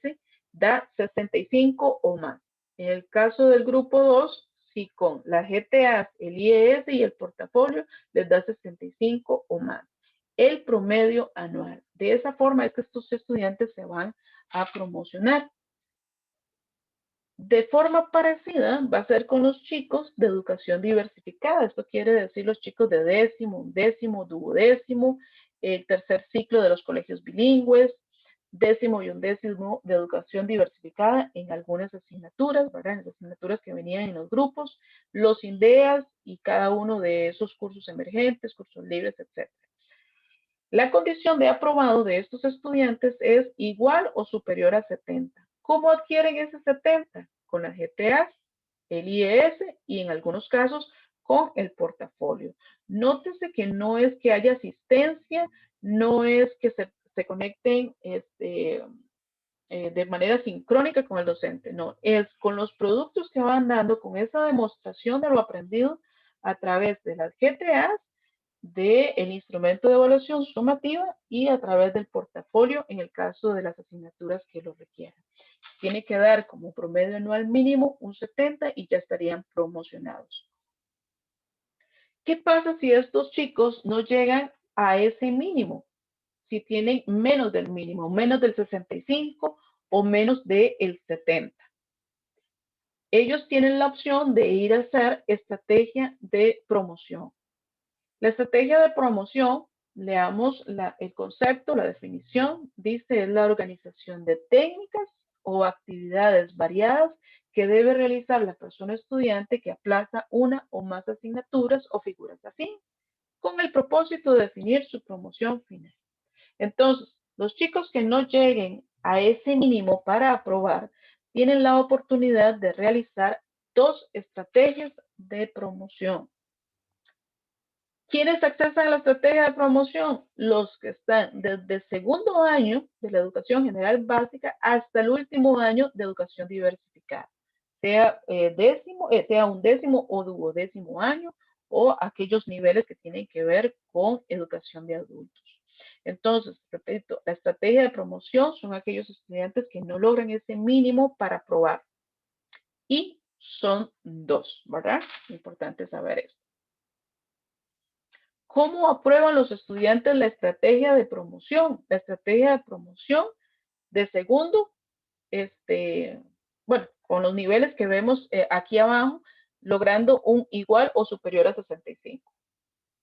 da 65 o más. En el caso del grupo 2, si con la GTA, el IES y el portafolio les da 65 o más. El promedio anual. De esa forma es que estos estudiantes se van a promocionar. De forma parecida va a ser con los chicos de educación diversificada. Esto quiere decir los chicos de décimo, undécimo, duodécimo, el tercer ciclo de los colegios bilingües, décimo y undécimo de educación diversificada en algunas asignaturas, ¿verdad? En las asignaturas que venían en los grupos, los INDEAS y cada uno de esos cursos emergentes, cursos libres, etc. La condición de aprobado de estos estudiantes es igual o superior a 70. ¿Cómo adquieren ese 70? Con las GTA, el IES y en algunos casos con el portafolio. Nótese que no es que haya asistencia, no es que se conecten de manera sincrónica con el docente, no, es con los productos que van dando, con esa demostración de lo aprendido a través de las GTA, del instrumento de evaluación sumativa y a través del portafolio en el caso de las asignaturas que lo requieran. Tiene que dar como promedio anual mínimo un 70 y ya estarían promocionados. ¿Qué pasa si estos chicos no llegan a ese mínimo? Si tienen menos del mínimo, menos del 65 o menos del 70. Ellos tienen la opción de ir a hacer estrategia de promoción. La estrategia de promoción, leamos el concepto, la definición, dice es la organización de técnicas o actividades variadas que debe realizar la persona estudiante que aplaza una o más asignaturas o figuras afín, con el propósito de definir su promoción final. Entonces, los chicos que no lleguen a ese mínimo para aprobar tienen la oportunidad de realizar 2 estrategias de promoción. ¿Quiénes accesan a la estrategia de promoción? Los que están desde el segundo año de la educación general básica hasta el último año de educación diversificada, sea sea undécimo o duodécimo año o aquellos niveles que tienen que ver con educación de adultos. Entonces, repito, la estrategia de promoción son aquellos estudiantes que no logran ese mínimo para aprobar. Y son 2, ¿verdad? Importante saber esto. ¿Cómo aprueban los estudiantes la estrategia de promoción? La estrategia de promoción de segundo, bueno, con los niveles que vemos aquí abajo, logrando un igual o superior a 65.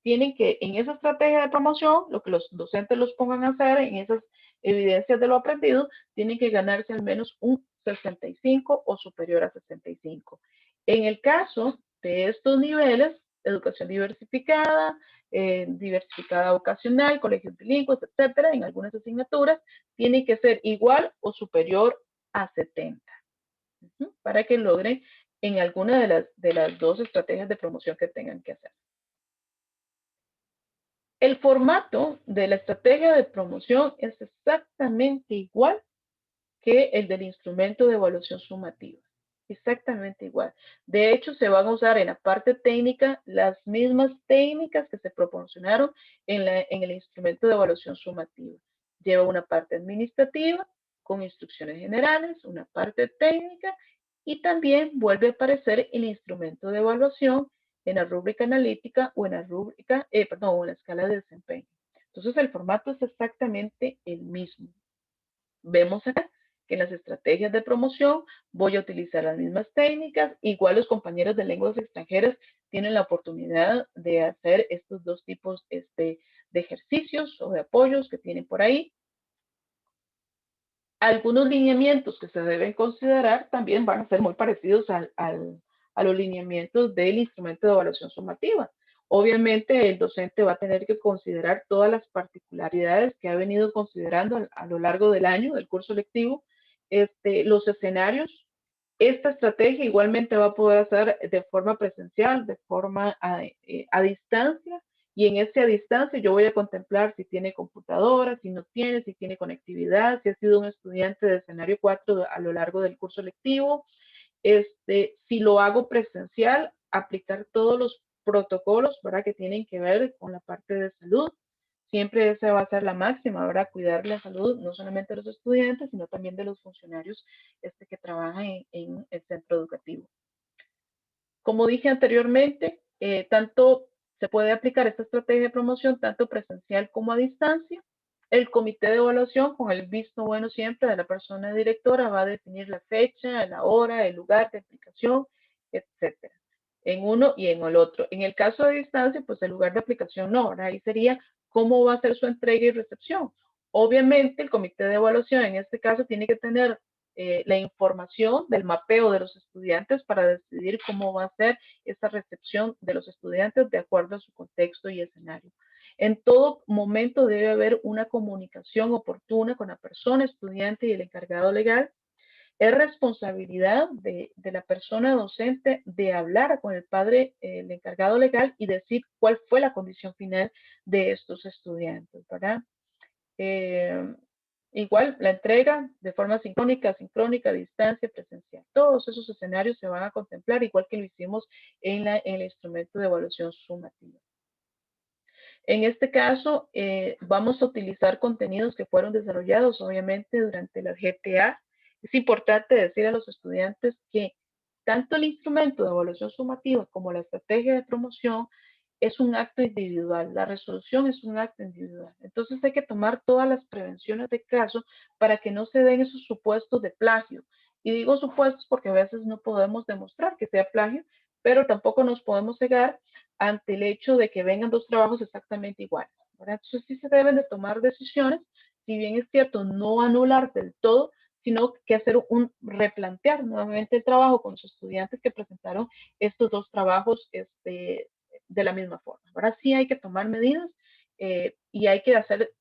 Tienen que, en esa estrategia de promoción, lo que los docentes los pongan a hacer, en esas evidencias de lo aprendido, tienen que ganarse al menos un 65 o superior a 65. En el caso de estos niveles, educación diversificada, diversificada vocacional, colegios bilingües, etcétera, en algunas asignaturas, tiene que ser igual o superior a 70 para que logren en alguna de las 2 estrategias de promoción que tengan que hacer. El formato de la estrategia de promoción es exactamente igual que el del instrumento de evaluación sumativa. Exactamente igual. De hecho, se van a usar en la parte técnica las mismas técnicas que se proporcionaron en el instrumento de evaluación sumativa. Lleva una parte administrativa con instrucciones generales, una parte técnica y también vuelve a aparecer el instrumento de evaluación en la rúbrica analítica o en la rúbrica, o en la escala de desempeño. Entonces, el formato es exactamente el mismo. Vemos acá que en las estrategias de promoción voy a utilizar las mismas técnicas. Igual los compañeros de lenguas extranjeras tienen la oportunidad de hacer estos 2 tipos de ejercicios o de apoyos que tienen por ahí. Algunos lineamientos que se deben considerar también van a ser muy parecidos a los lineamientos del instrumento de evaluación sumativa. Obviamente el docente va a tener que considerar todas las particularidades que ha venido considerando a lo largo del año, del curso lectivo, los escenarios. Esta estrategia igualmente va a poder hacer de forma presencial, de forma a distancia, y en esa distancia yo voy a contemplar si tiene computadora, si no tiene, si tiene conectividad, si ha sido un estudiante de escenario 4 a lo largo del curso lectivo. Si lo hago presencial, aplicar todos los protocolos, ¿verdad?, que tienen que ver con la parte de salud. siempre esa va a ser la máxima, ¿verdad? Cuidar la salud no solamente de los estudiantes, sino también de los funcionarios que trabajan en el centro educativo. Como dije anteriormente, tanto se puede aplicar esta estrategia de promoción tanto presencial como a distancia. El comité de evaluación, con el visto bueno siempre de la persona directora, va a definir la fecha, la hora, el lugar de aplicación, etcétera, en uno y en el otro. En el caso de distancia, pues el lugar de aplicación no, ahora ahí sería cómo va a ser su entrega y recepción. Obviamente, el comité de evaluación en este caso tiene que tener la información del mapeo de los estudiantes para decidir cómo va a ser esta recepción de los estudiantes de acuerdo a su contexto y escenario. En todo momento debe haber una comunicación oportuna con la persona estudiante y el encargado legal. Es responsabilidad de la persona docente de hablar con el padre, el encargado legal, y decir cuál fue la condición final de estos estudiantes, ¿verdad? Eh, Igual la entrega de forma sincrónica, distancia, presencial. Todos esos escenarios se van a contemplar igual que lo hicimos en el instrumento de evaluación sumativa. En este caso, vamos a utilizar contenidos que fueron desarrollados obviamente durante la GTA. Es importante decir a los estudiantes que tanto el instrumento de evaluación sumativa como la estrategia de promoción es un acto individual, la resolución es un acto individual. Entonces hay que tomar todas las prevenciones de caso para que no se den esos supuestos de plagio. Y digo supuestos porque a veces no podemos demostrar que sea plagio, pero tampoco nos podemos cegar ante el hecho de que vengan dos trabajos exactamente iguales, ¿verdad? Entonces sí se deben de tomar decisiones, si bien es cierto, no anular del todo, sino que hacer replantear nuevamente el trabajo con los estudiantes que presentaron estos dos trabajos de la misma forma. Ahora sí hay que tomar medidas y hay que hacer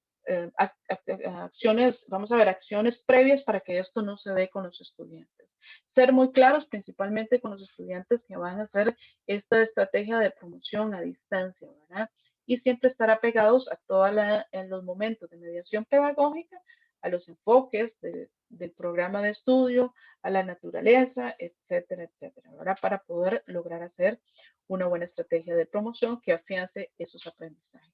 acciones, vamos a ver, acciones previas para que esto no se dé con los estudiantes. Ser muy claros, principalmente con los estudiantes que van a hacer esta estrategia de promoción a distancia, ¿verdad? Y siempre estar apegados a en los momentos de mediación pedagógica, a los enfoques del programa de estudio, a la naturaleza, etcétera, etcétera, ¿verdad? Para poder lograr hacer una buena estrategia de promoción que afiance esos aprendizajes.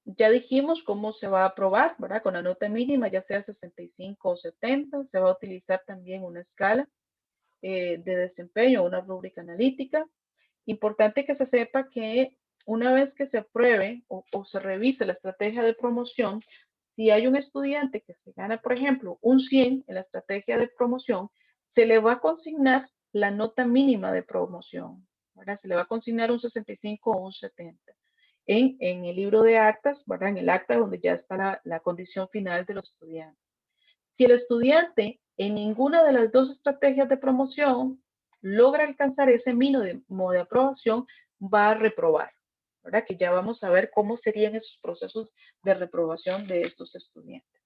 Ya dijimos cómo se va a aprobar, ¿verdad? Con la nota mínima, ya sea 65 o 70, se va a utilizar también una escala de desempeño, una rúbrica analítica. Importante que se sepa que una vez que se apruebe o se revise la estrategia de promoción, si hay un estudiante que se gana, por ejemplo, un 100 en la estrategia de promoción, se le va a consignar la nota mínima de promoción, ¿verdad? Se le va a consignar un 65 o un 70 en el libro de actas, ¿verdad? En el acta donde ya está la condición final de los estudiantes. Si el estudiante en ninguna de las dos estrategias de promoción logra alcanzar ese mínimo de aprobación, va a reprobar, ¿verdad? Que ya vamos a ver cómo serían esos procesos de reprobación de estos estudiantes.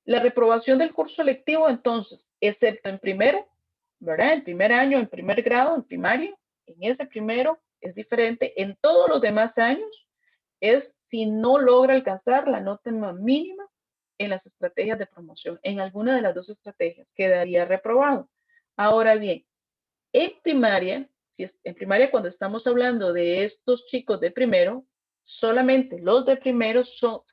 La reprobación del curso lectivo, entonces, excepto en primero, ¿verdad? En primer año, en primer grado, en primaria, en ese primero es diferente. En todos los demás años es si no logra alcanzar la nota mínima en las estrategias de promoción. En alguna de las dos estrategias quedaría reprobado. Ahora bien, en primaria cuando estamos hablando de estos chicos de primero, solamente los de primero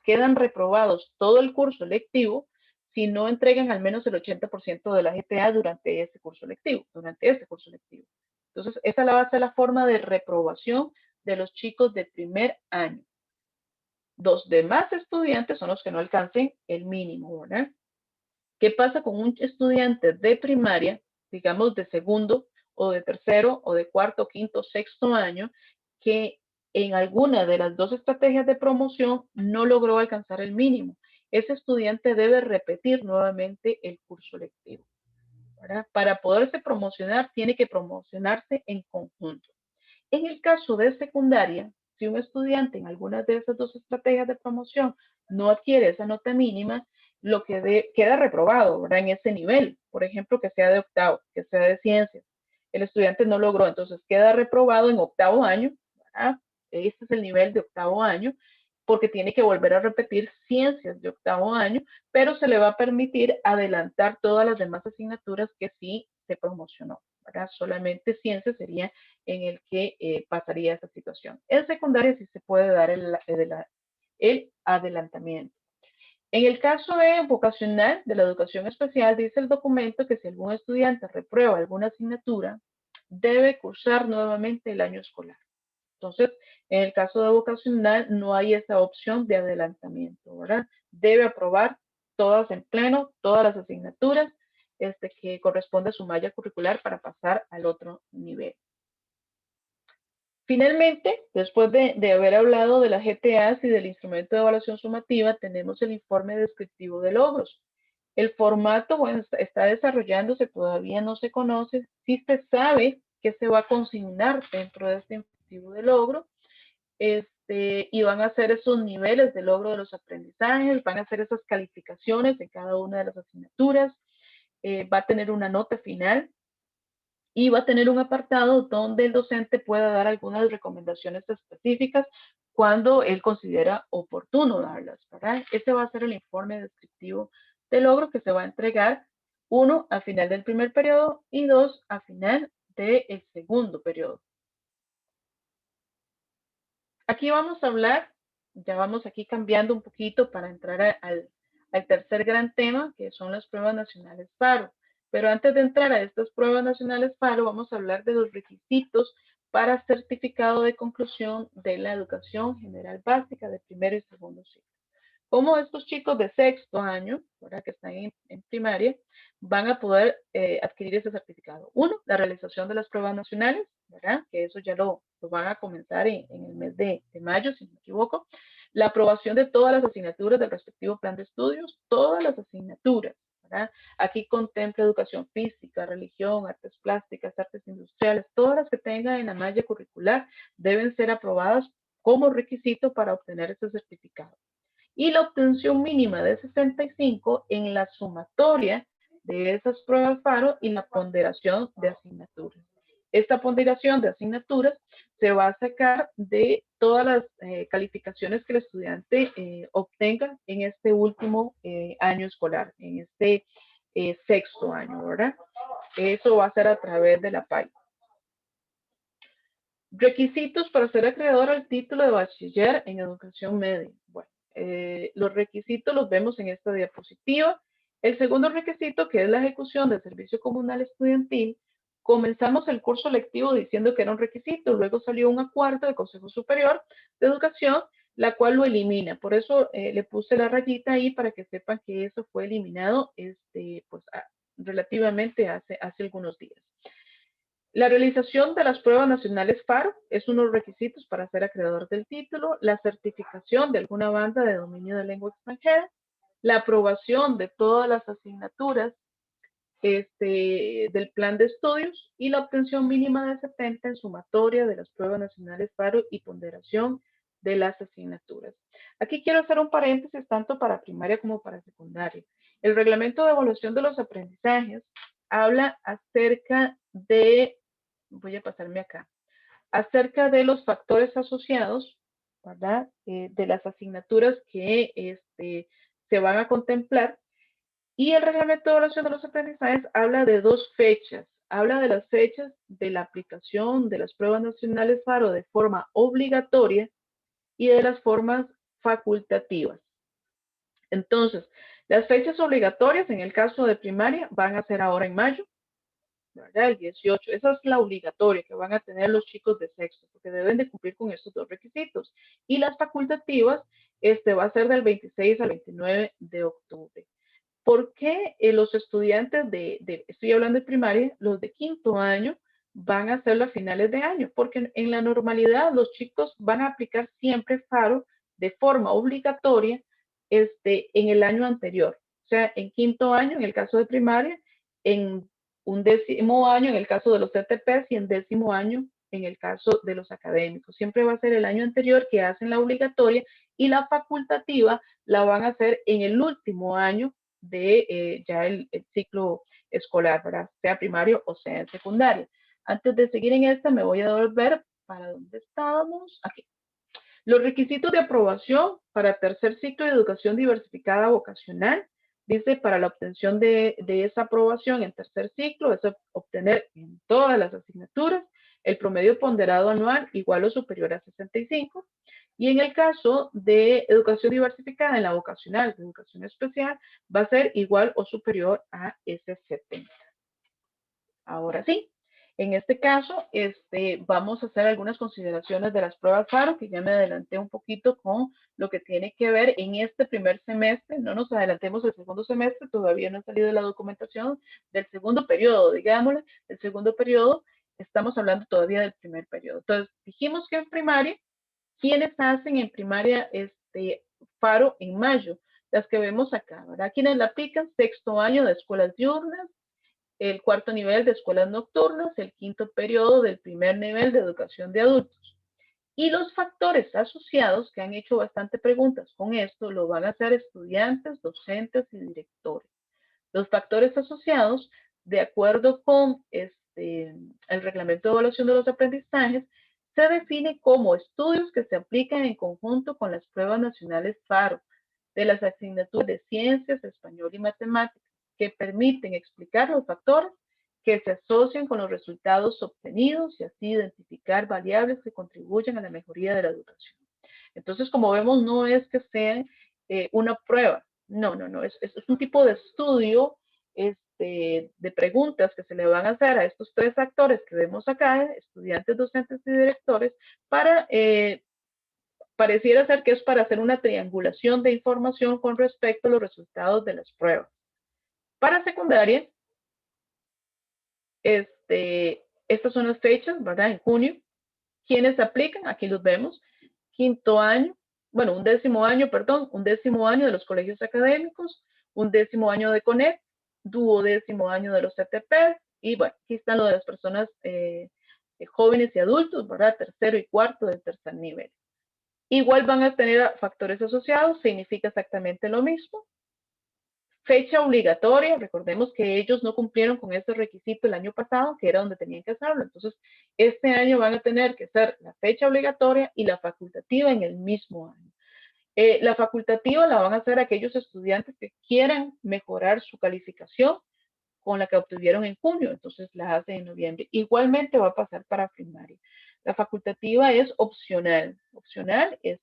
quedan reprobados todo el curso lectivo si no entregan al menos el 80% de la GTA durante este curso lectivo, Entonces, esa va a ser la forma de reprobación de los chicos de primer año. Los demás estudiantes son los que no alcancen el mínimo, ¿verdad? ¿Qué pasa con un estudiante de primaria, digamos de segundo o de tercero o de cuarto, quinto, sexto año, que en alguna de las dos estrategias de promoción no logró alcanzar el mínimo? Ese estudiante debe repetir nuevamente el curso lectivo, ¿verdad? Para poderse promocionar, tiene que promocionarse en conjunto. En el caso de secundaria, si un estudiante en alguna de esas dos estrategias de promoción no adquiere esa nota mínima, lo que queda reprobado, ¿verdad? En ese nivel, por ejemplo, que sea de octavo, que sea de ciencias, el estudiante no logró, entonces queda reprobado en octavo año, ¿verdad? Este es el nivel de octavo año, porque tiene que volver a repetir ciencias de octavo año, pero se le va a permitir adelantar todas las demás asignaturas que sí se promocionó. ¿verdad? Solamente ciencia sería en el que pasaría esa situación. En secundaria sí se puede dar el adelantamiento. En el caso de vocacional de la educación especial, dice el documento que si algún estudiante reprueba alguna asignatura, debe cursar nuevamente el año escolar. Entonces, en el caso de vocacional, no hay esa opción de adelantamiento, ¿verdad? Debe aprobar todas en pleno, todas las asignaturas que corresponde a su malla curricular para pasar al otro nivel. Finalmente, después de haber hablado de las GTAs y del instrumento de evaluación sumativa, tenemos el informe descriptivo de logros. El formato, bueno, está desarrollándose, todavía no se conoce. Sí se sabe que se va a consignar dentro de este descriptivo de logro, y van a hacer esos niveles de logro de los aprendizajes, van a hacer esas calificaciones de cada una de las asignaturas, va a tener una nota final y va a tener un apartado donde el docente pueda dar algunas recomendaciones específicas cuando él considera oportuno darlas, ¿verdad? Ese va a ser el informe descriptivo de logro que se va a entregar, uno, a final del primer periodo y dos, a final del segundo periodo. Aquí vamos a hablar, ya vamos aquí cambiando un poquito para entrar al tercer gran tema, que son las pruebas nacionales FARO. Pero antes de entrar a estas pruebas nacionales FARO, vamos a hablar de los requisitos para certificado de conclusión de la educación general básica de primero y segundo ciclo. Como estos chicos de sexto año, ¿verdad? Que están en primaria, van a poder adquirir ese certificado. Uno, la realización de las pruebas nacionales, ¿verdad? Que eso ya lo van a comenzar en el mes de mayo, si no me equivoco. La aprobación de todas las asignaturas del respectivo plan de estudios, todas las asignaturas, ¿verdad? Aquí contempla educación física, religión, artes plásticas, artes industriales, todas las que tengan en la malla curricular deben ser aprobadas como requisito para obtener ese certificado. Y la obtención mínima de 65 en la sumatoria de esas pruebas FARO y la ponderación de asignaturas. Esta ponderación de asignaturas se va a sacar de todas las calificaciones que el estudiante obtenga en este último año escolar, en este sexto año, ¿verdad? Eso va a ser a través de la página. Requisitos para ser acreedor al título de bachiller en educación media. Bueno, los requisitos los vemos en esta diapositiva. El segundo requisito, que es la ejecución del servicio comunal estudiantil, comenzamos el curso lectivo diciendo que era un requisito, luego salió un acuerdo del Consejo Superior de Educación, la cual lo elimina. Por eso le puse la rayita ahí para que sepan que eso fue eliminado pues, relativamente hace algunos días. La realización de las pruebas nacionales FARO es uno de los requisitos para ser acreedor del título, la certificación de alguna banda de dominio de lengua extranjera, la aprobación de todas las asignaturas del plan de estudios y la obtención mínima de 70 en sumatoria de las pruebas nacionales FARO y ponderación de las asignaturas. Aquí quiero hacer un paréntesis tanto para primaria como para secundaria. El reglamento de evaluación de los aprendizajes habla acerca de, voy a pasarme acá, acerca de los factores asociados, ¿verdad? De las asignaturas que se van a contemplar. Y el reglamento de evaluación de los aprendizajes habla de dos fechas. Habla de las fechas de la aplicación de las pruebas nacionales FARO de forma obligatoria y de las formas facultativas. Entonces, las fechas obligatorias en el caso de primaria van a ser ahora en mayo, ¿verdad? El 18. Esa es la obligatoria que van a tener los chicos de sexto, porque deben de cumplir con estos dos requisitos. Y las facultativas, va a ser del 26 al 29 de octubre. ¿Por qué los estudiantes estoy hablando de primaria, los de quinto año, van a hacerlo a finales de año? Porque en la normalidad los chicos van a aplicar siempre FARO de forma obligatoria en el año anterior. O sea, en quinto año, en el caso de primaria, en un décimo año, en el caso de los CTPs, y en décimo año, en el caso de los académicos. Siempre va a ser el año anterior que hacen la obligatoria y la facultativa la van a hacer en el último año de ya el ciclo escolar, ¿verdad? Sea primario o sea en secundaria. Antes de seguir en esta, me voy a volver para dónde estábamos. Aquí. Los requisitos de aprobación para tercer ciclo de educación diversificada vocacional Dice, para la obtención de esa aprobación en tercer ciclo, es obtener en todas las asignaturas el promedio ponderado anual igual o superior a 65. Y en el caso de educación diversificada en la vocacional de educación especial, va a ser igual o superior a ese 70. Ahora sí, en este caso, vamos a hacer algunas consideraciones de las pruebas FARO, que ya me adelanté un poquito con lo que tiene que ver en este primer semestre. No nos adelantemos al segundo semestre, todavía no ha salido la documentación del segundo periodo, digámosle, el segundo periodo, estamos hablando todavía del primer periodo. Entonces, dijimos que en primaria, ¿quiénes hacen en primaria FARO en mayo? Las que vemos acá, ¿verdad? ¿Quiénes la aplican? Sexto año de escuelas diurnas, el cuarto nivel de escuelas nocturnas, el quinto periodo del primer nivel de educación de adultos. Y los factores asociados, que han hecho bastante preguntas con esto, lo van a hacer estudiantes, docentes y directores. Los factores asociados, de acuerdo con el reglamento de evaluación de los aprendizajes, se define como estudios que se aplican en conjunto con las pruebas nacionales FARO de las asignaturas de ciencias, español y matemáticas, que permiten explicar los factores que se asocian con los resultados obtenidos y así identificar variables que contribuyen a la mejoría de la educación. Entonces, como vemos, no es que sea una prueba, no, es un tipo de estudio de preguntas que se le van a hacer a estos tres actores que vemos acá, estudiantes, docentes y directores, para pareciera ser que es para hacer una triangulación de información con respecto a los resultados de las pruebas. Para secundaria, estas son las fechas, ¿verdad? En junio. ¿Quiénes aplican? Aquí los vemos. Quinto año, bueno, un décimo año de los colegios académicos, un décimo año de CONEP, duodécimo año de los CTP, y bueno, aquí están lo de las personas jóvenes y adultos, ¿verdad? Tercero y cuarto del tercer nivel. Igual van a tener factores asociados, significa exactamente lo mismo. Fecha obligatoria, recordemos que ellos no cumplieron con ese requisito el año pasado, que era donde tenían que hacerlo. Entonces, este año van a tener que ser la fecha obligatoria y la facultativa en el mismo año. La facultativa la van a hacer aquellos estudiantes que quieran mejorar su calificación con la que obtuvieron en junio, entonces la hacen en noviembre. Igualmente va a pasar para primaria. La facultativa es opcional,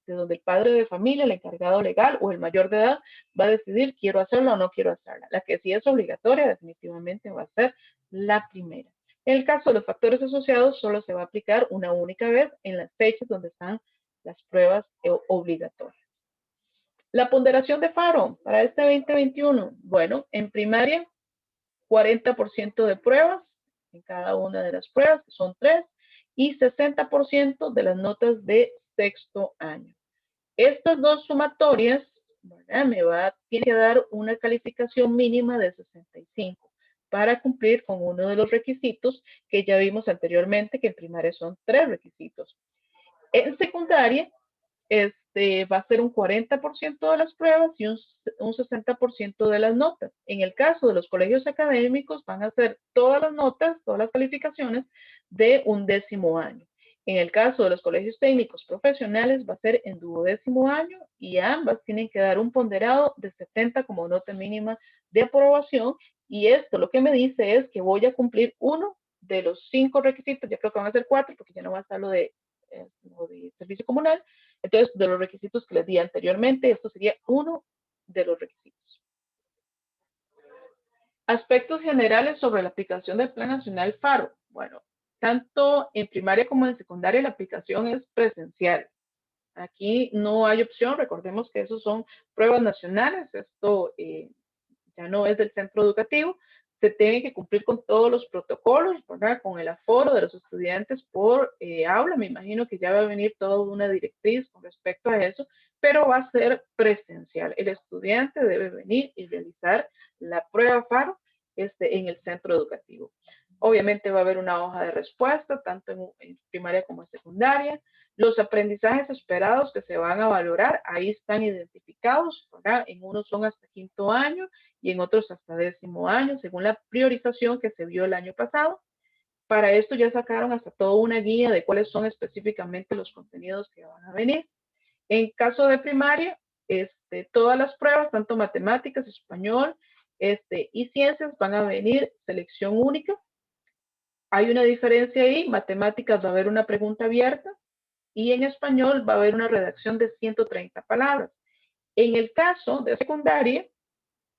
donde el padre de familia, el encargado legal o el mayor de edad va a decidir quiero hacerla o no quiero hacerla. La que sí es obligatoria definitivamente va a ser la primera. En el caso de los factores asociados, solo se va a aplicar una única vez en las fechas donde están las pruebas obligatorias. La ponderación de FARO para este 2021, bueno, en primaria 40% de pruebas en cada una de las pruebas, que son 3, y 60% de las notas de sexto año. Estas dos sumatorias, ¿verdad? Tiene que dar una calificación mínima de 65 para cumplir con uno de los requisitos que ya vimos anteriormente, que en primaria son 3 requisitos. En secundaria, va a ser un 40% de las pruebas y un 60% de las notas. En el caso de los colegios académicos, van a ser todas las notas, todas las calificaciones de un décimo año. En el caso de los colegios técnicos profesionales, va a ser en duodécimo año y ambas tienen que dar un ponderado de 70 como nota mínima de aprobación. Y esto lo que me dice es que voy a cumplir uno de los 5 requisitos, yo creo que van a ser 4 porque ya no va a estar lo de servicio comunal. Entonces, de los requisitos que les di anteriormente, esto sería uno de los requisitos. Aspectos generales sobre la aplicación del Plan Nacional FARO. Bueno, tanto en primaria como en secundaria la aplicación es presencial. Aquí no hay opción, recordemos que esos son pruebas nacionales, esto ya no es del centro educativo, se tiene que cumplir con todos los protocolos, ¿verdad? Con el aforo de los estudiantes por aula, me imagino que ya va a venir toda una directriz con respecto a eso, pero va a ser presencial. El estudiante debe venir y realizar la prueba FARO en el centro educativo. Obviamente va a haber una hoja de respuesta, tanto en primaria como en secundaria. Los aprendizajes esperados que se van a valorar, ahí están identificados, ¿verdad? En unos son hasta quinto año y en otros hasta décimo año, según la priorización que se vio el año pasado. Para esto ya sacaron hasta toda una guía de cuáles son específicamente los contenidos que van a venir. En caso de primaria, todas las pruebas, tanto matemáticas, español y ciencias, van a venir selección única. Hay una diferencia ahí, matemáticas va a haber una pregunta abierta y en español va a haber una redacción de 130 palabras. En el caso de secundaria,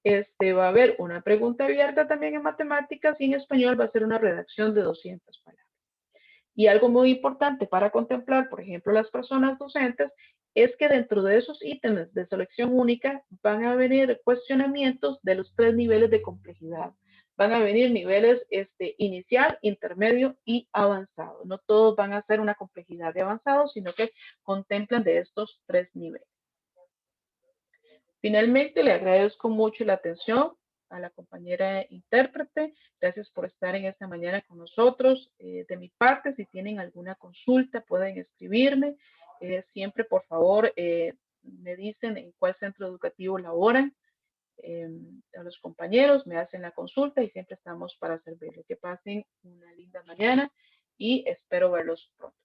va a haber una pregunta abierta también en matemáticas y en español va a ser una redacción de 200 palabras. Y algo muy importante para contemplar, por ejemplo, las personas docentes, es que dentro de esos ítems de selección única van a venir cuestionamientos de los 3 niveles de complejidad. Van a venir niveles inicial, intermedio y avanzado. No todos van a ser una complejidad de avanzado, sino que contemplan de estos 3 niveles. Finalmente, le agradezco mucho la atención a la compañera intérprete. Gracias por estar en esta mañana con nosotros. De mi parte, si tienen alguna consulta, pueden escribirme. Siempre, por favor, me dicen en cuál centro educativo laboran. A los compañeros me hacen la consulta y siempre estamos para servirles. Que pasen una linda mañana y espero verlos pronto.